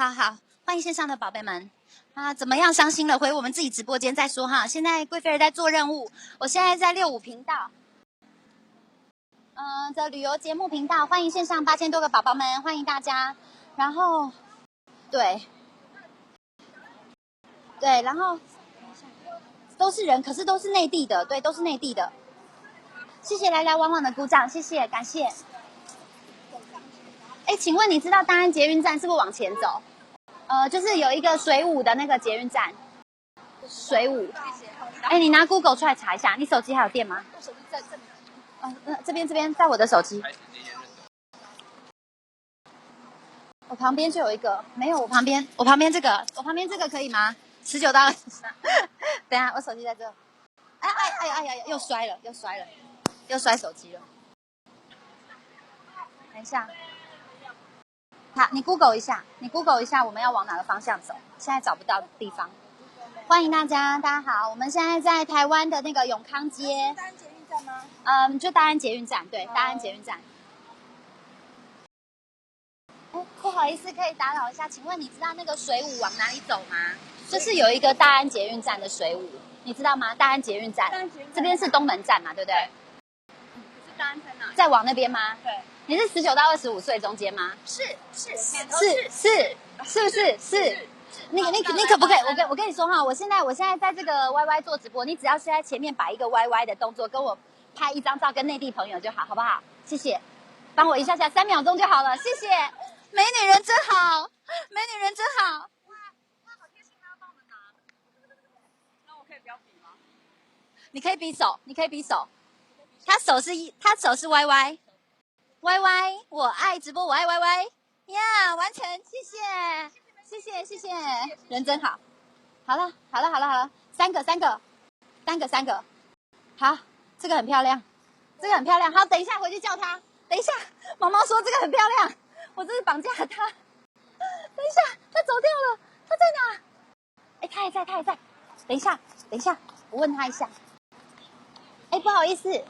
欢迎线上的宝贝们啊！怎么样？伤心了，回我们自己直播间再说哈。现在贵妃儿在做任务，我现在在65频道，的旅游节目频道，欢迎线上8000多个宝宝们，欢迎大家。然后，对，然后都是人，可是都是内地的，对，都是内地的。谢谢来来往往的鼓掌，谢谢，感谢。哎，请问你知道大安捷运站是不是往前走？就是有一个水舞的那个捷运站，水舞。哎，你拿 Google 出来查一下，你手机还有电吗？我手机在这里。这边，在我的手机。我旁边就有一个，没有，我旁边这个可以吗？19到23。等一下，我手机在这。哎呀，又摔手机了。等一下。好，你 Google 一下，我们要往哪个方向走？现在找不到地方。欢迎大家，大家好，我们现在在台湾的那个永康街。大安捷运站吗？就大安捷运站，对，大安捷运站。不好意思，可以打扰一下，请问你知道那个水舞往哪里走吗？就是有一个大安捷运站的水舞，你知道吗？大安捷运站，这边是东门站嘛，对不对？是大安在哪？再往那边吗？对。你是19到25岁中间吗？是，是不是？是。你可不可以？我跟你说哈，我现在在这个 YY 做直播，你只要是在前面摆一个 YY 的动作，跟我拍一张照，跟内地朋友就好，好不好？谢谢，帮我一下3秒钟就好了，谢谢。美女人真好，美女人真好。哇，好贴心，他要帮我们拿。那我可以不要比吗？你可以比手，他手是 YY，我爱直播，我爱 YY， 呀，完成，谢谢，人真好。好了，三个，好，这个很漂亮，好，等一下回去叫他，等一下，毛毛说这个很漂亮，我这是绑架他，等一下，他走掉了，他在哪？哎，他还在，等一下，我问他一下。哎，不好意思，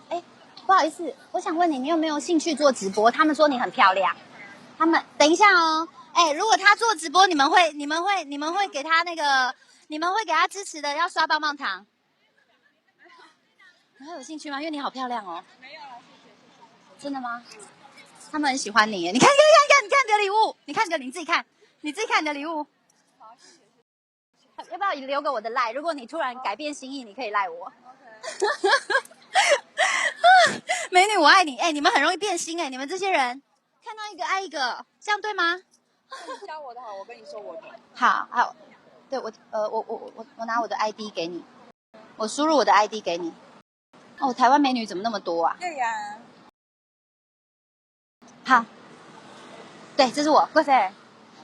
我想问你，你有没有兴趣做直播？他们说你很漂亮。等一下哦，哎，如果他做直播，你们会给他你们会给他支持的，要刷棒棒糖。你会有兴趣吗？因为你好漂亮哦。没有了，谢谢。真的吗？他们很喜欢你耶，你看你的礼物，你自己看你的礼物。好，谢谢。要不要留个我的赖？如果你突然改变心意，你可以赖我。美女，我爱你！哎，你们很容易变心哎，你们这些人看到一个爱一个，这样对吗？你教我的好，我跟你说我的。好，对我拿我的 ID 给你，我输入我的 ID 给你。哦，台湾美女怎么那么多啊？对呀。好，对，这是我贵妃儿。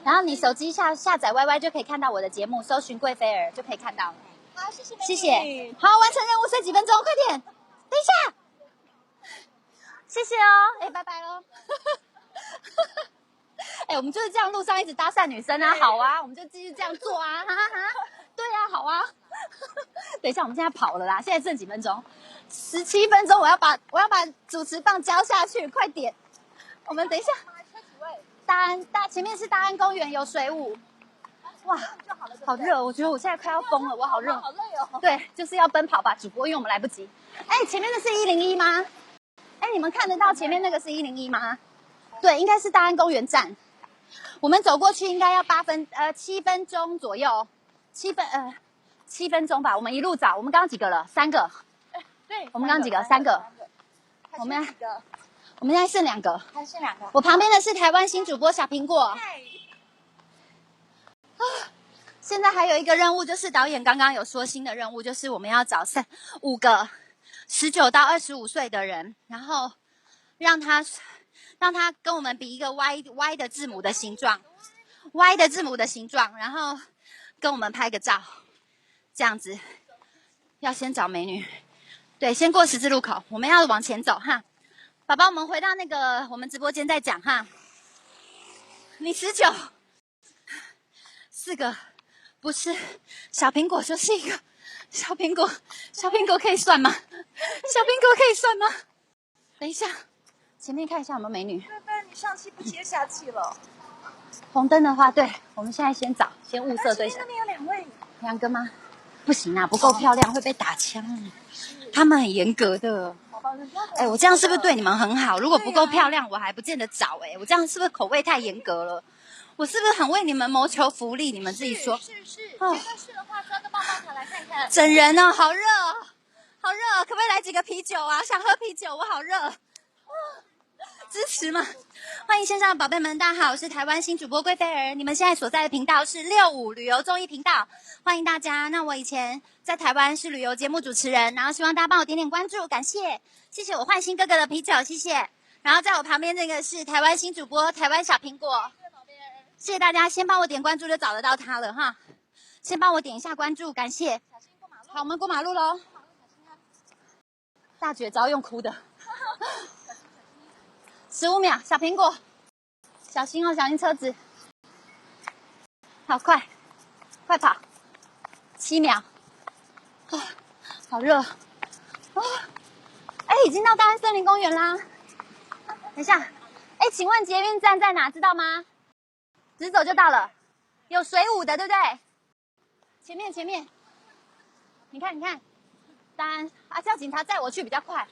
然后你手机下载 YY 就可以看到我的节目，搜寻贵妃儿就可以看到了。好，谢谢美女。谢谢。好，完成任务，剩几分钟，快点，等一下。谢谢哦，哎，拜拜喽。哎，我们就是这样路上一直搭讪女生啊，好啊，我们就继续这样做啊，哈哈哈。对啊，好啊。等一下，我们现在跑了啦，现在剩几分钟？17分钟，我要把主持棒交下去，快点。我们等一下。前面是大安公园，有水舞。哇，好热，我觉得我现在快要疯了，我好热，好累哦。对，就是要奔跑吧主播，因为我们来不及。哎，前面的是101吗？哎，你们看得到前面那个是101吗？对，应该是大安公园站。我们走过去应该要7分钟左右，7分钟吧。我们一路找，我们刚刚几个了？3个。对，我们刚刚几个？3个。我们现在剩2个。还剩2个。我旁边的是台湾新主播小苹果。现在还有一个任务，就是导演刚刚有说新的任务，就是我们要找5个19到25岁的人，然后让他跟我们比一个 Y 的字母的形状，然后跟我们拍个照，这样子。要先找美女，对，先过十字路口，我们要往前走哈。宝宝，我们回到那个我们直播间再讲哈。你19，4个。不是，小苹果就是一个小苹果可以算吗？等一下，前面看一下有没有美女。对，你上气不接下气了。红灯的话，对，我们现在先物色对象。那边有2位。2个吗？不行啊，不够漂亮会被打枪。他们很严格的。哎，我这样是不是对你们很好？如果不够漂亮，我还不见得找。哎，我这样是不是口味太严格了？我是不是很为你们谋求福利？你们自己说。是，觉得是的话，抓个棒棒糖来看看。整人哦，好热，可不可以来几个啤酒啊？想喝啤酒，我好热。支持吗？欢迎线上的宝贝们，大家好，我是台湾新主播贵妃儿。你们现在所在的频道是65旅游综艺频道，欢迎大家。那我以前在台湾是旅游节目主持人，然后希望大家帮我点点关注，感谢，谢谢我焕新哥哥的啤酒，谢谢。然后在我旁边这个是台湾新主播台湾小苹果。谢谢大家，先帮我点关注就找得到他了哈。先帮我点一下关注，感谢。好，我们过马路喽。大绝招用哭的。15秒，小苹果。小心哦，小心车子。好快，快跑！7秒。啊，好热。啊，哎，已经到大安森林公园啦。等一下，哎，请问捷运站在哪？知道吗？直走就到了。有水舞的，对不对？前面，你看，大安啊，叫警察载我去比较快。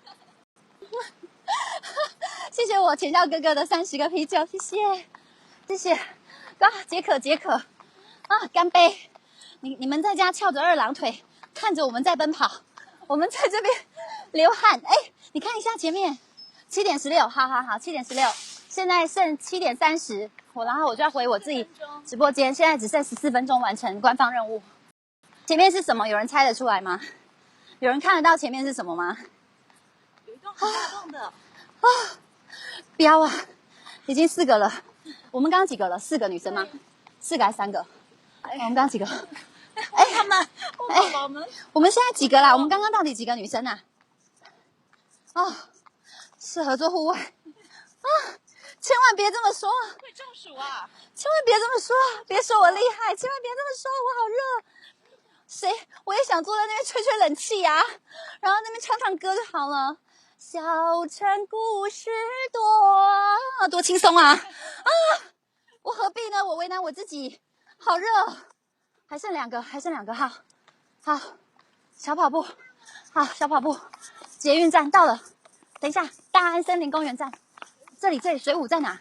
谢谢我全校哥哥的30个啤酒，谢谢。啊，解渴啊，干杯！你们在家翘着2郎腿，看着我们在奔跑，我们在这边流汗。哎，你看一下前面，7点16，好，7点16，现在剩7点30，然后我就要回我自己直播间，现在只剩14分钟完成官方任务。前面是什么？有人猜得出来吗？有人看得到前面是什么吗？有一栋很大栋的标啊，已经4个了。我们刚刚几个了？4个女生吗？4个还是3个？我们刚刚几个？哎，他们，宝宝们，我们现在几个啦？我们刚刚到底几个女生啊？哦，适合做户外啊！千万别这么说，会中暑啊！千万别这么说，别说我厉害，千万别这么说，我好热。我也想坐在那边吹吹冷气啊，然后那边唱歌就好了。小城故事多轻松啊！啊，我何必呢？我为难我自己，好热。还剩两个，好，小跑步，小跑步。捷运站到了，等一下，大安森林公园站，这里，水舞在哪？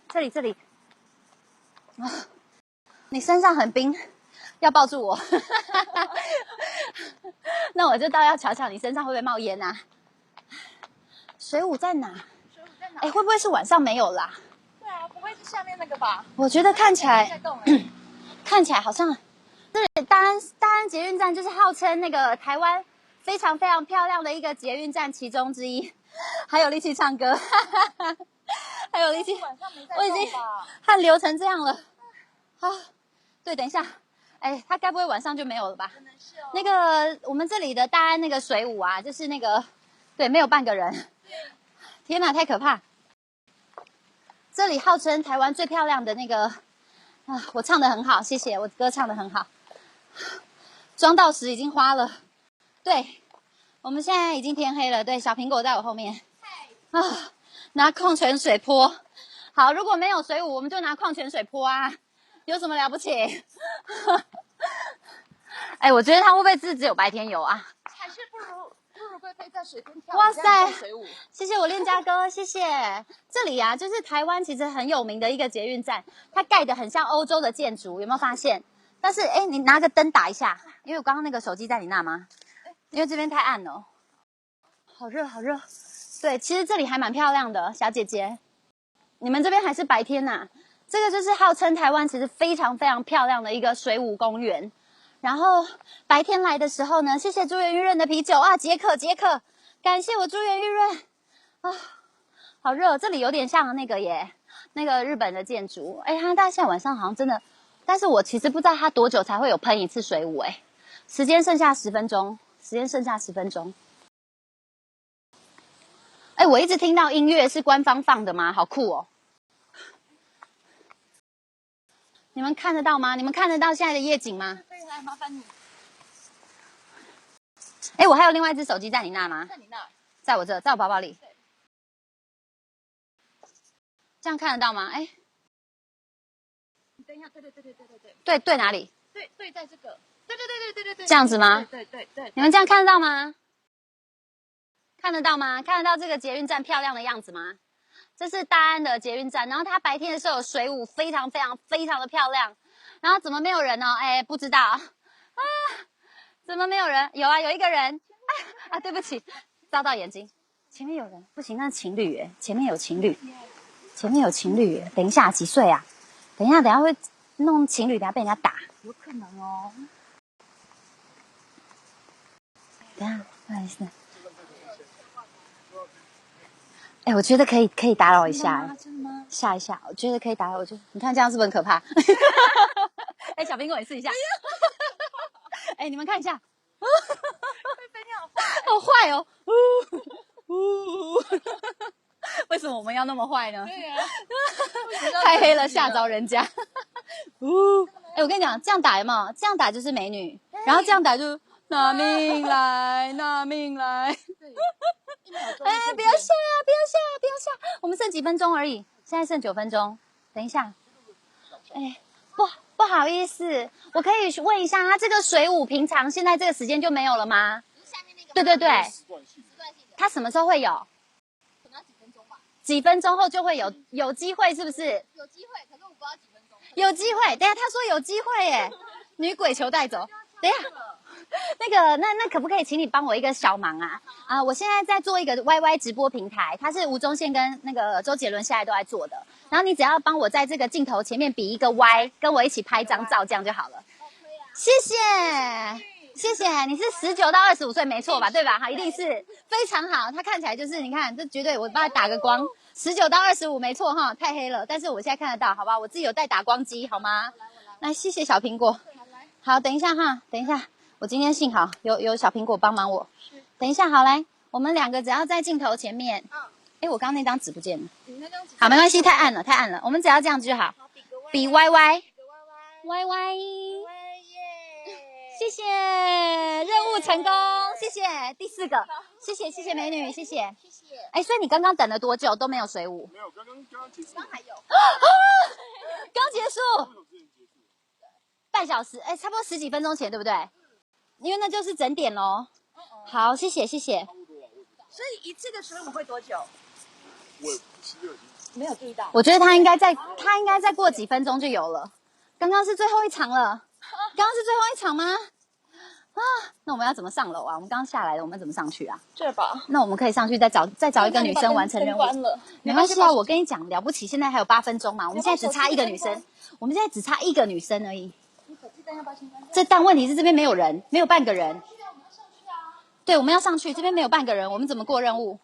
这里。啊，你身上很冰。要抱住我，那我就倒要瞧瞧你身上会不会冒烟啊？水舞在哪？哎，会不会是晚上没有啦？对啊，不会是下面那个吧？我觉得看起来，看起来好像，这里大安捷运站就是号称那个台湾非常非常漂亮的一个捷运站其中之一，还有力气唱歌，还有力气，我已经汗流成这样了。啊，对，等一下。哎，他该不会晚上就没有了吧？可能是哦。那个我们这里的大安那个水舞啊，就是那个，对，没有半个人。天哪，太可怕！这里号称台湾最漂亮的那个啊，我唱得很好，谢谢，我歌唱得很好。装到时已经花了，对，我们现在已经天黑了。对，小苹果在我后面。啊，拿矿泉水泼。好，如果没有水舞，我们就拿矿泉水泼啊。有什么了不起？哎，我觉得他会不会只有白天有啊？还是不如贵妃在水边跳。哇塞，水舞。谢谢我练家哥，谢谢。这里啊，就是台湾其实很有名的一个捷运站，它盖得很像欧洲的建筑，有没有发现？但是哎，你拿个灯打一下，因为我刚刚那个手机在你那吗？因为这边太暗了，好热。对，其实这里还蛮漂亮的，小姐姐。你们这边还是白天呐？这个就是号称台湾其实非常非常漂亮的一个水舞公园。然后白天来的时候呢，谢谢珠圆玉润的啤酒啊，解渴，感谢我珠圆玉润啊，好热，这里有点像那个耶，那个日本的建筑。哎，它现在晚上好像真的，但是我其实不知道它多久才会有喷一次水舞。哎，时间剩下10分钟。哎，我一直听到音乐是官方放的吗？好酷哦！你们看得到吗？你们看得到现在的夜景吗？对，来麻烦你。哎，我还有另外一只手机在你那吗？在你那，在我这，在我包包里。这样看得到吗？哎，你等一下，对。对哪里？对，在这个。对。这样子吗？对。你们这样看得到吗？看得到吗？看得到这个捷运站漂亮的样子吗？这是大安的捷运站，然后它白天的时候有水舞，非常的漂亮。然后怎么没有人呢？哎，不知道啊，怎么没有人？有啊，有一个人啊，对不起，照到眼睛，前面有人，不行，那是情侣耶，前面有情侣耶，等一下几岁啊？等一下会弄情侣，等一下被人家打，有可能哦。等一下，不好意思。哎，我觉得可以打扰一下，真的吗？吓一下，我觉得可以打扰。你看这样是不是很可怕？哎，小苹果，你试一下。哎，你们看一下，菲菲你好坏哦。为什么我们要那么坏呢？对啊，太黑了，吓着人家。哎，我跟你讲，这样打有没有？这样打就是美女，然后这样打就拿命来，拿命来。哎，不要下，不要下，不要下，我们剩几分钟而已，现在剩9分钟。等一下，哎，不好意思，我可以问一下，他这个水舞平常现在这个时间就没有了吗？对对对，他什么时候会有？可能要几分钟吧。几分钟后就会有机会，是不是？有机会，可是我不知道几分钟。有机会，等一下他说有机会耶，女鬼球带走。等一下，那可不可以请你帮我一个小忙啊？我现在在做一个 YY 直播平台，它是吴宗宪跟那个周杰伦现在都在做的。然后你只要帮我在这个镜头前面比一个 Y， 跟我一起拍张照，这样就好了。谢谢。谢谢，你是19到25岁没错吧？对吧？哈，一定是非常好。他看起来就是，你看，这绝对，我帮他打个光，19到25没错哈，太黑了，但是我现在看得到，好吧？我自己有带打光机，好吗？来，谢谢小苹果。好，等一下哈，等一下，我今天幸好有小苹果帮忙我。等一下，好来，我们2个只要在镜头前面。哎，我刚刚那张纸不见了。好，没关系，太暗了，太暗了，我们只要这样子就好。比 YY。谢谢，任务成功，谢谢。第4个，谢谢美女，谢谢。哎，所以你刚刚等了多久都没有水舞？没有，刚结束。刚还有。刚结束。半小时，哎，差不多10几分钟前，对不对？因为那就是整点咯。好，谢谢。所以一次的水舞会多久？我没有注意到。我觉得他应该再过几分钟就有了。刚刚是最后一场了。刚刚是最后一场吗？那我们要怎么上楼啊？我们刚下来了，我们怎么上去啊？这吧。那我们可以上去再找一个女生完成任务。没关系啊，我跟你讲，了不起，现在还有8分钟嘛。我们现在只差一个女生，而已。但问题是这边没有人，没有半个人。对，我们要上去，这边没有半个人，我们怎么过任务？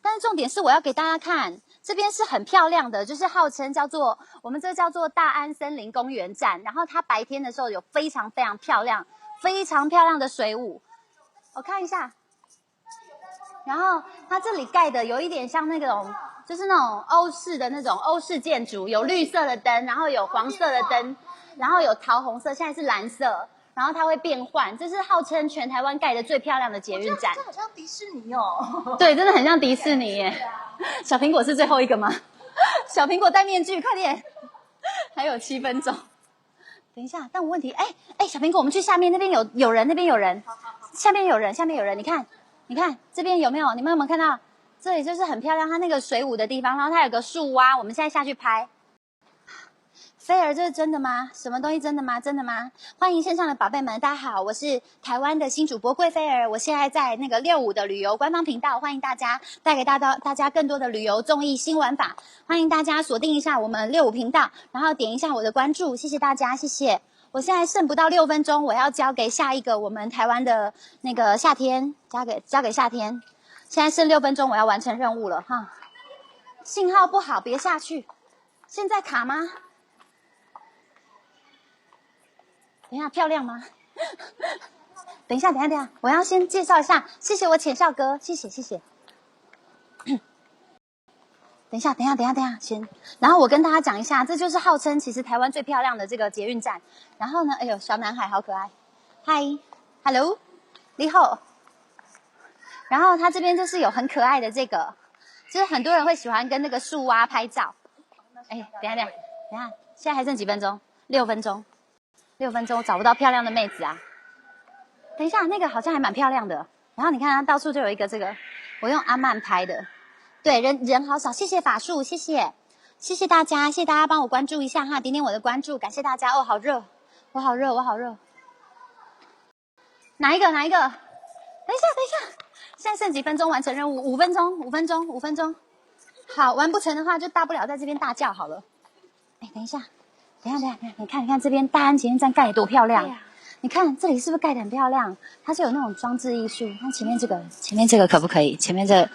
但是重点是我要给大家看，这边是很漂亮的，就是号称我们这叫做大安森林公园站，然后它白天的时候有非常漂亮的水舞，我看一下。然后它这里盖的有一点像那种，就是那种欧式建筑，有绿色的灯，然后有黄色的灯，然后有桃红色，现在是蓝色。然后它会变换，这是号称全台湾盖的最漂亮的捷运站。这好像迪士尼哦。对，真的很像迪士尼耶。小苹果是最后一个吗？小苹果戴面具，快点，还有7分钟。等一下，但我问题，小苹果，我们去下面那边有人，那边有人，下面有人，你看这边有没有？你们有没有看到？这里就是很漂亮，它那个水舞的地方，然后它有个树蛙，我们现在下去拍。菲儿，这是真的吗？什么东西真的吗？真的吗？欢迎线上的宝贝们，大家好，我是台湾的新主播贵菲儿，我现在在那个65的旅游官方频道，欢迎大家带给大家更多的旅游综艺新玩法，欢迎大家锁定一下我们65频道，然后点一下我的关注，谢谢大家，谢谢。我现在剩不到6分钟，我要交给下一个我们台湾的那个夏天，交给夏天。现在剩6分钟，我要完成任务了哈。信号不好，别下去。现在卡吗？等一下，漂亮吗？等一下，我要先介绍一下，谢谢我浅笑哥，谢谢。等一下，先，然后我跟大家讲一下，这就是号称其实台湾最漂亮的这个捷运站。然后呢，哎呦，小男孩好可爱，嗨 ，hello， 你好。然后它这边就是有很可爱的这个，就是很多人会喜欢跟那个树蛙拍照。哎，等一下，现在还剩几分钟？6分钟。6分钟找不到漂亮的妹子啊！等一下，那个好像还蛮漂亮的。然后你看，它到处就有一个这个，我用阿曼拍的。对，人好少，谢谢法术，谢谢大家，谢谢大家帮我关注一下哈，点我的关注，感谢大家。哦，好热，我好热。哪一个？等一下，现在剩几分钟完成任务？5分钟。好，完不成的话就大不了在这边大叫好了。哎，等一下，你看这边大安捷运站盖得多漂亮！你看这里是不是盖得很漂亮？它是有那种装置艺术。看前面这个可不可以？前面这个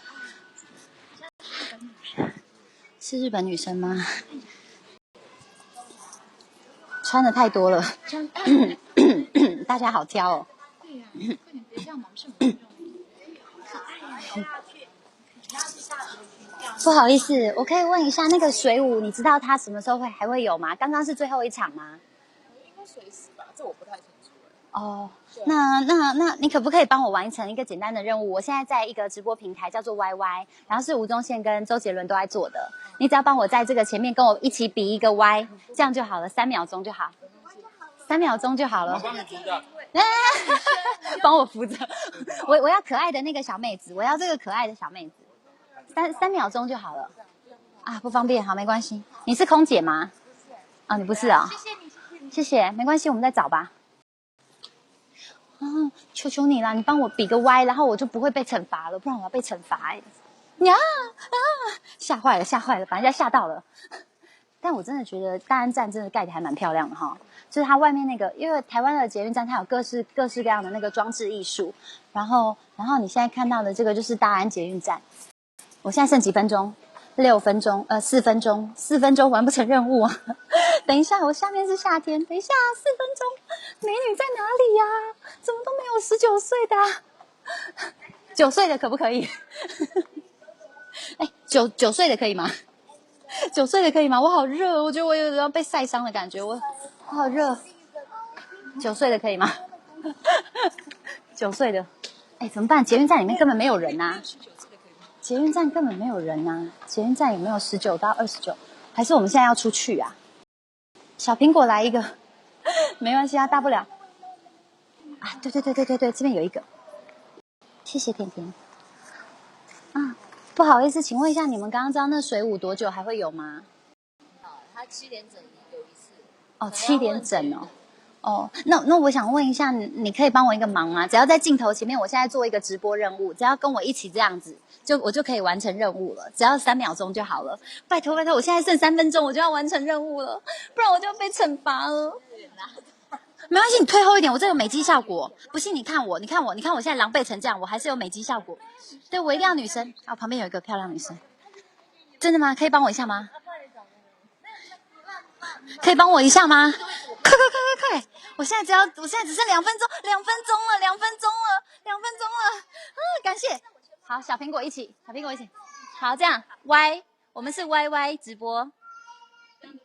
是日本女生吗？穿的太多了，大家好挑哦。对呀，快点别这样忙，是很重要的。可爱呀！不好意思，我可以问一下那个水舞，你知道它什么时候还会有吗？刚刚是最后一场吗？应该随时吧，这我不太清楚。哦，那你可不可以帮我完成一个简单的任务？我现在在一个直播平台叫做 YY， 然后是吴宗宪跟周杰伦都在做的。你只要帮我在这个前面跟我一起比一个 Y， 这样就好了，3秒钟就好，3秒钟就好了。我帮你扶着。帮我扶着。我要可爱的那个小妹子，我要这个可爱的小妹子。3秒钟就好了。啊，不方便，好，没关系。你是空姐吗？啊，你不是啊、谢谢，没关系，我们再找吧。求求你啦，你帮我比个 Y， 然后我就不会被惩罚了，不然我要被惩罚呀！吓坏了，吓坏了，把人家吓到了。但我真的觉得大安站真的盖得还蛮漂亮的哈，就是它外面那个，因为台湾的捷运站它有各式各样的那个装置艺术，然后你现在看到的这个就是大安捷运站。我现在剩几分钟？6分钟，4分钟，4分钟完不成任务啊！等一下，我下面是夏天，等一下4分钟，美女在哪里呀？怎么都没有19岁的啊？9岁的可不可以？9岁的可以吗？9岁的可以吗？我好热，我觉得我有点要被晒伤的感觉，我好热。9岁的可以吗？9岁的，怎么办？捷运站里面根本没有人啊！捷运站根本没有人啊！捷运站有没有19到29？还是我们现在要出去啊？小苹果来一个，没关系啊，大不了。啊，对，这边有一个，谢谢甜甜。啊，不好意思，请问一下，你们刚刚知道那水舞多久还会有吗？他7点整有一次。哦，7点整哦。哦，那我想问一下，你可以帮我一个忙吗？只要在镜头前面，我现在做一个直播任务，只要跟我一起这样子，我就可以完成任务了，只要3秒钟就好了。拜托，我现在剩3分钟，我就要完成任务了，不然我就要被惩罚了。没关系，你退后一点，我这有美肌效果。不信你看我现在狼狈成这样，我还是有美肌效果。对，我一定要女生。啊，旁边有一个漂亮女生。真的吗？可以帮我一下吗？可以帮我一下吗？快！我现在只剩2分钟，2分钟了。感谢。好，小苹果一起。好，这样 Y， 我们是 YY 直播。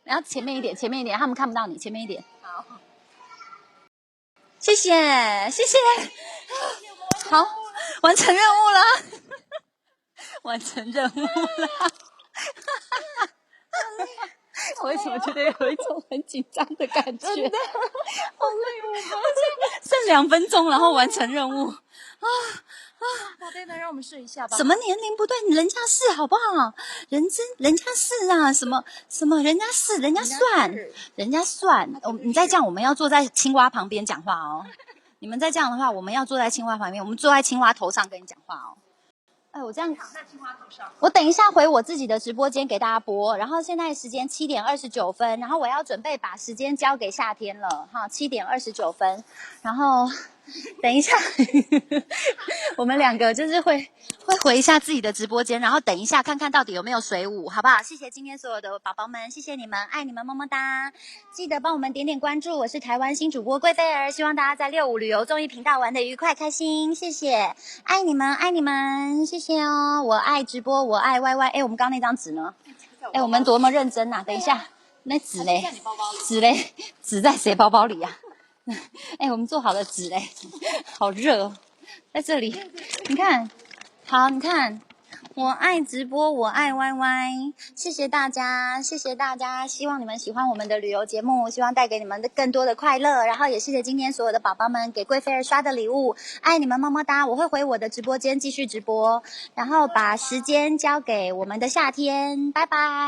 然后前面一点，他们看不到你，前面一点。好。谢谢。好，完成任务了。我为什么觉得有一种很紧张的感觉？真的，好累哦！剩2分钟，然后完成任务。宝贝们，让我们试一下吧。什么年龄不对，人家是好不好？人家是啊，什么人家是，人家算。你再这样，我们要坐在青蛙旁边讲话哦。你们再这样的话，我们要坐在青蛙旁边，我们坐在青蛙头上跟你讲话哦。我这样躺在青蛙头上。我等一下回我自己的直播间给大家播，然后现在时间7点29分，然后我要准备把时间交给夏天了哈，7点29分，然后等一下我们2个就是会回一下自己的直播间，然后等一下看看到底有没有水舞，好不好？谢谢今天所有的宝宝们，谢谢你们，爱你们，么么哒！记得帮我们点关注，我是台湾新主播贵菲儿，希望大家在65旅游综艺频道玩得愉快开心，谢谢，爱你们，谢谢哦！我爱直播，我爱 YY。我们刚刚那张纸呢？我们多么认真啊！等一下，那纸嘞？纸在谁包包里呀？我们做好了纸嘞，好热哦，在这里，你看，好，你看，我爱直播，我爱 YY， 谢谢大家，希望你们喜欢我们的旅游节目，希望带给你们更多的快乐，然后也谢谢今天所有的宝宝们给贵菲儿刷的礼物，爱你们，么么哒！我会回我的直播间继续直播，然后把时间交给我们的夏天，拜拜。